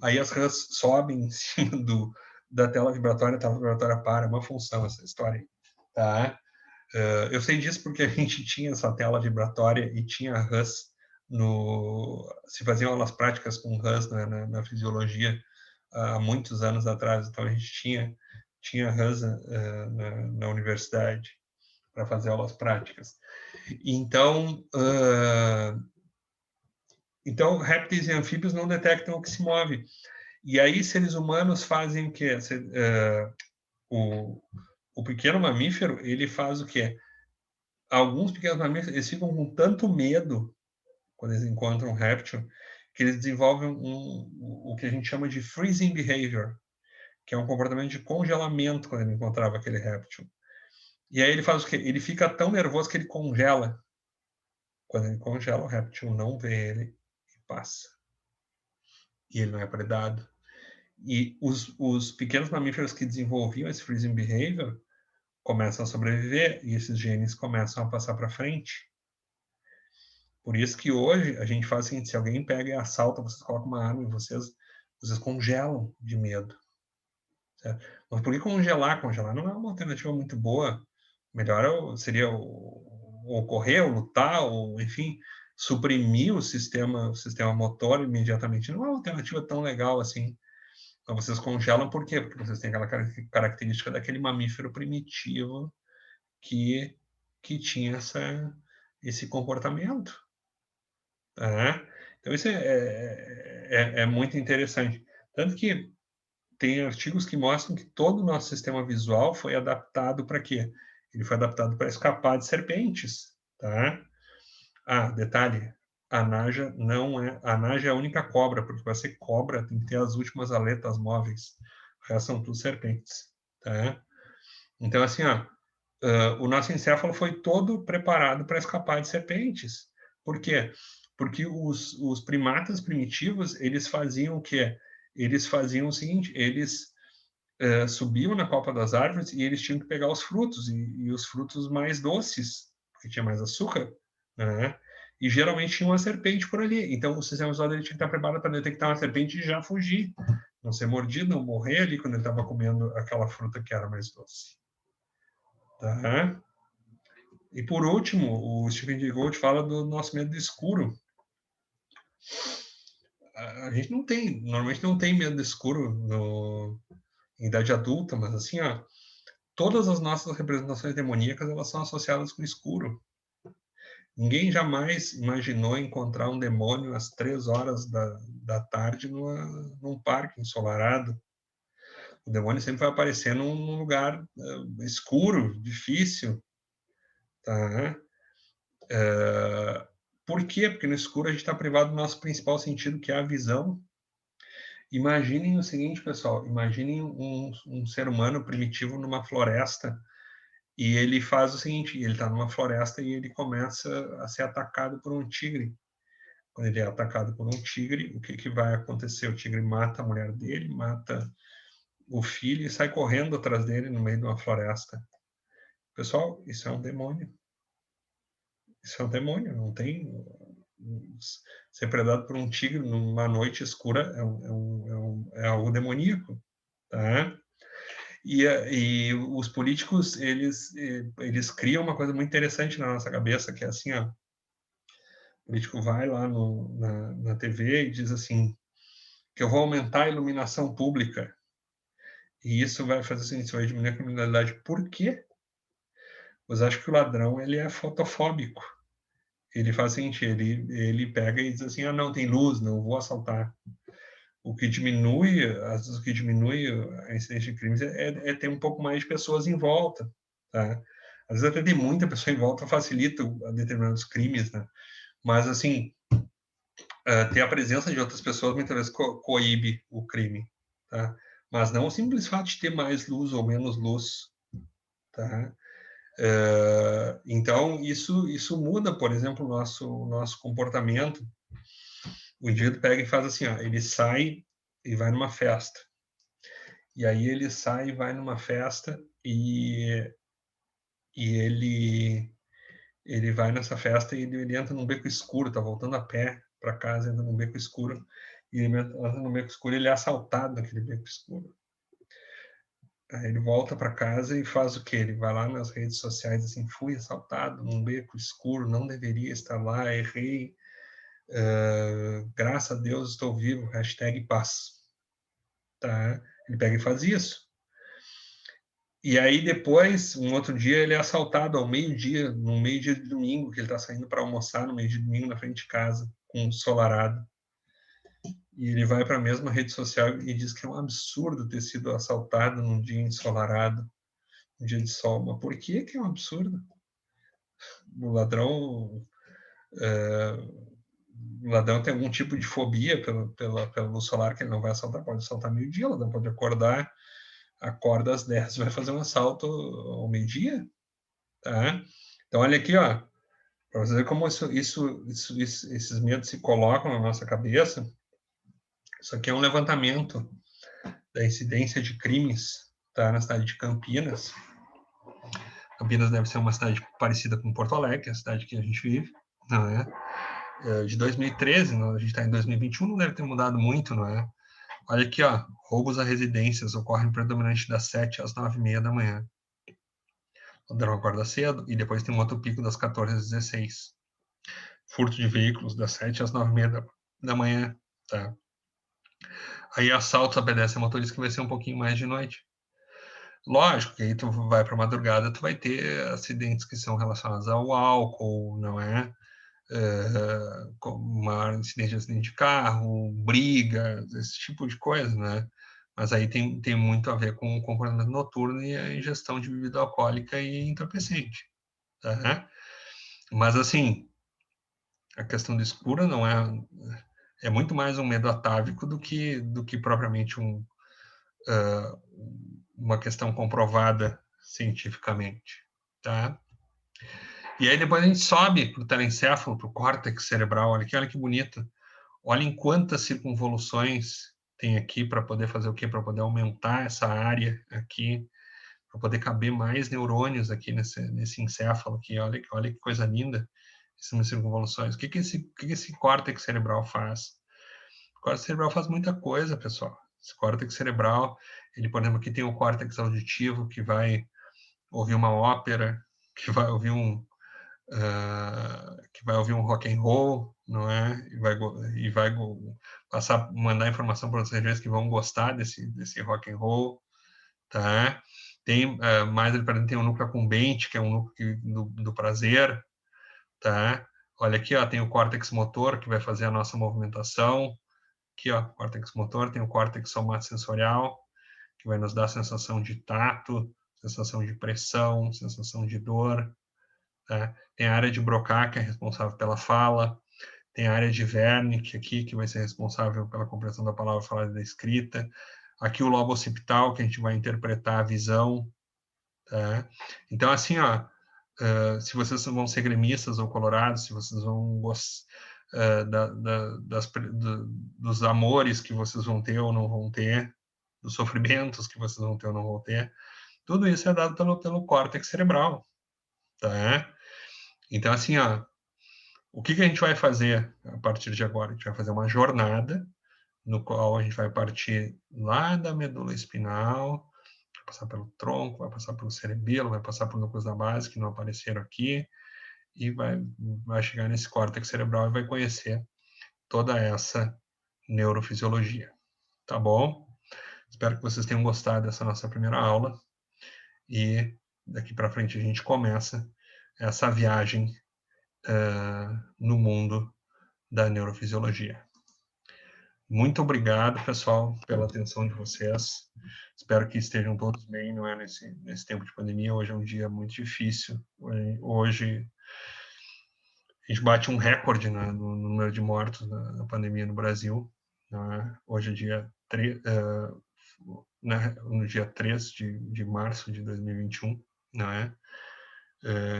Aí as rãs sobem em cima da tela vibratória, a tela vibratória para, é uma função essa história aí, tá? Eu sei disso porque a gente tinha essa tela vibratória e tinha rãs se faziam aulas práticas com rãs na fisiologia há muitos anos atrás, então a gente tinha rãs na universidade para fazer aulas práticas. Então, répteis e anfíbios não detectam o que se move. E aí, seres humanos fazem o quê? O pequeno mamífero, ele faz o quê? Alguns pequenos mamíferos, eles ficam com tanto medo quando eles encontram um réptil, que eles desenvolvem o que a gente chama de freezing behavior, que é um comportamento de congelamento quando ele encontrava aquele réptil. E aí ele faz o quê? Ele fica tão nervoso que ele congela. Quando ele congela, o réptil não vê ele e passa. E ele não é predado. E os pequenos mamíferos que desenvolviam esse freezing behavior começam a sobreviver e esses genes começam a passar para frente. Por isso que hoje a gente faz o seguinte, se alguém pega e assalta, vocês colocam uma arma em vocês congelam de medo. Certo? Mas por que congelar? Congelar não é uma alternativa muito boa. Melhor seria ou correr, ou lutar, ou, enfim, suprimir o sistema motor imediatamente. Não é uma alternativa tão legal assim. Então, vocês congelam por quê? Porque vocês têm aquela característica daquele mamífero primitivo que tinha esse comportamento. Tá? Então, isso é muito interessante. Tanto que tem artigos que mostram que todo o nosso sistema visual foi adaptado para quê? Ele foi adaptado para escapar de serpentes. Tá? Detalhe, a naja é a única cobra, porque para ser cobra tem que ter as últimas aletas móveis. O resto são tudo serpentes. Tá? Então, assim, o nosso encéfalo foi todo preparado para escapar de serpentes. Por quê? Porque os primatas primitivos, eles faziam o quê? Eles faziam o seguinte, eles subiam na copa das árvores e eles tinham que pegar os frutos, e os frutos mais doces, porque tinha mais açúcar, né? E geralmente tinha uma serpente por ali. Então, o sistema visual dele tinha que estar preparado para detectar uma serpente e já fugir. Não ser mordido, não morrer ali quando ele estava comendo aquela fruta que era mais doce. Tá? E por último, o Stephen Jay Gould fala do nosso medo do escuro. A gente normalmente não tem medo do escuro em idade adulta, mas assim, todas as nossas representações demoníacas, elas são associadas com o escuro. Ninguém jamais imaginou encontrar um demônio às 3 horas da tarde num parque ensolarado. O demônio sempre vai aparecer num lugar escuro, difícil. Tá? Por quê? Porque no escuro a gente está privado do nosso principal sentido, que é a visão. Imaginem o seguinte, pessoal, imaginem um ser humano primitivo numa floresta e ele faz o seguinte, ele está numa floresta e ele começa a ser atacado por um tigre. Quando ele é atacado por um tigre, o que vai acontecer? O tigre mata a mulher dele, mata o filho e sai correndo atrás dele no meio de uma floresta. Pessoal, isso é um demônio. Isso é um demônio, não tem... Ser predado por um tigre numa noite escura é algo demoníaco, tá? E os políticos, eles criam uma coisa muito interessante na nossa cabeça, que é assim, o político vai lá na TV e diz assim, que eu vou aumentar a iluminação pública, e isso vai fazer assim, isso vai diminuir a criminalidade. Por quê? Pois acho que o ladrão, ele é fotofóbico. Ele faz o seguinte, ele pega e diz assim, não, tem luz, não vou assaltar. O que diminui a incidência de crimes é ter um pouco mais de pessoas em volta, tá? Às vezes até ter muita pessoa em volta facilita determinados crimes, né? Mas, assim, ter a presença de outras pessoas muitas vezes coíbe o crime, tá? Mas não o simples fato de ter mais luz ou menos luz, tá? Então, isso muda, por exemplo, o nosso comportamento. O indivíduo pega e faz assim, ó, ele sai e vai numa festa. E aí ele sai e vai numa festa e ele vai nessa festa e ele entra num beco escuro, tá voltando a pé para casa, entra num beco escuro, e ele entra num beco escuro e ele é assaltado naquele beco escuro. Aí ele volta para casa e faz o quê? Ele vai lá nas redes sociais assim, fui assaltado num beco escuro, não deveria estar lá, errei, graças a Deus estou vivo, #paz. Tá? Ele pega e faz isso. E aí depois, um outro dia, ele é assaltado ao meio-dia, no meio-dia de domingo, que ele está saindo para almoçar no meio-dia de domingo na frente de casa, com um solarado. E ele vai para a mesma rede social e diz que é um absurdo ter sido assaltado num dia ensolarado, um dia de sol. Mas por que é um absurdo? O ladrão, o ladrão tem algum tipo de fobia pela luz solar que ele não vai assaltar. Pode assaltar meio-dia, o ladrão pode acordar, acorda às 10, vai fazer um assalto ao meio-dia, tá? Então, olha aqui, ó, para você ver como esses medos se colocam na nossa cabeça. Isso aqui é um levantamento da incidência de crimes, tá, na cidade de Campinas. Campinas deve ser uma cidade parecida com Porto Alegre, a cidade que a gente vive, não é? De 2013, a gente está em 2021, não deve ter mudado muito, não é? Olha aqui, ó, roubos a residências ocorrem predominantemente das 7 às 9h30 da manhã. O ladrão acorda cedo e depois tem um outro pico das 14 às 16. Furto de veículos das 7 às 9h30 da manhã, tá? Aí assaltos a pedestre e motorista que vai ser um pouquinho mais de noite. Lógico que aí tu vai para madrugada, tu vai ter acidentes que são relacionados ao álcool, não é? Uma incidente de acidente de carro, briga, esse tipo de coisa, né? Mas aí tem muito a ver com o comportamento noturno e a ingestão de bebida alcoólica e entorpecente, tá? Mas, assim, a questão do escuro não é muito mais um medo atávico do que propriamente uma questão comprovada cientificamente, tá? E aí depois a gente sobe para o telencéfalo, para o córtex cerebral, olha que bonito. Olha em quantas circunvoluções tem aqui para poder fazer o quê? Para poder aumentar essa área aqui, para poder caber mais neurônios aqui nesse encéfalo aqui. Olha que coisa linda, essas circunvoluções. O que esse córtex cerebral faz? O córtex cerebral faz muita coisa, pessoal. Esse córtex cerebral, ele, por exemplo, aqui tem o córtex auditivo, que vai ouvir uma ópera, que vai ouvir um rock and roll, não é? E vai mandar informação para as regiões que vão gostar desse rock and roll, tá? Tem mais ali para dentro tem um núcleo accumbente, que é um núcleo do prazer, tá? Olha aqui, ó, tem o córtex motor, que vai fazer a nossa movimentação. Aqui, ó, córtex motor, tem o córtex somatosensorial, que vai nos dar sensação de tato, sensação de pressão, sensação de dor. Tá? Tem a área de Broca, que é responsável pela fala. Tem a área de Wernicke aqui, que vai ser responsável pela compreensão da palavra falada e da escrita. Aqui o lobo occipital, que a gente vai interpretar a visão. Tá? Então, assim, ó, se vocês vão ser gremistas ou colorados, se vocês vão gostar dos amores que vocês vão ter ou não vão ter, dos sofrimentos que vocês vão ter ou não vão ter, tudo isso é dado pelo córtex cerebral, tá? Então, assim, ó, o que a gente vai fazer a partir de agora? A gente vai fazer uma jornada no qual a gente vai partir lá da medula espinal, vai passar pelo tronco, vai passar pelo cerebelo, vai passar por núcleos da base que não apareceram aqui, e vai chegar nesse córtex cerebral e vai conhecer toda essa neurofisiologia. Tá bom? Espero que vocês tenham gostado dessa nossa primeira aula e daqui para frente a gente começa essa viagem no mundo da neurofisiologia. Muito obrigado, pessoal, pela atenção de vocês. Espero que estejam todos bem, não é, nesse tempo de pandemia. Hoje é um dia muito difícil. Hoje a gente bate um recorde, né, no número de mortos na pandemia no Brasil. Né? Hoje é dia 3, no dia 3 de março de 2021, não é?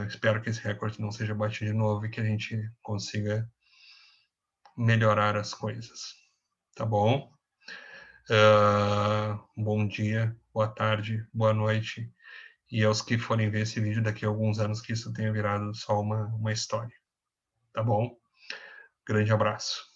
Espero que esse recorde não seja batido de novo e que a gente consiga melhorar as coisas, tá bom? Bom dia, boa tarde, boa noite, e aos que forem ver esse vídeo daqui a alguns anos, que isso tenha virado só uma história, tá bom? Grande abraço.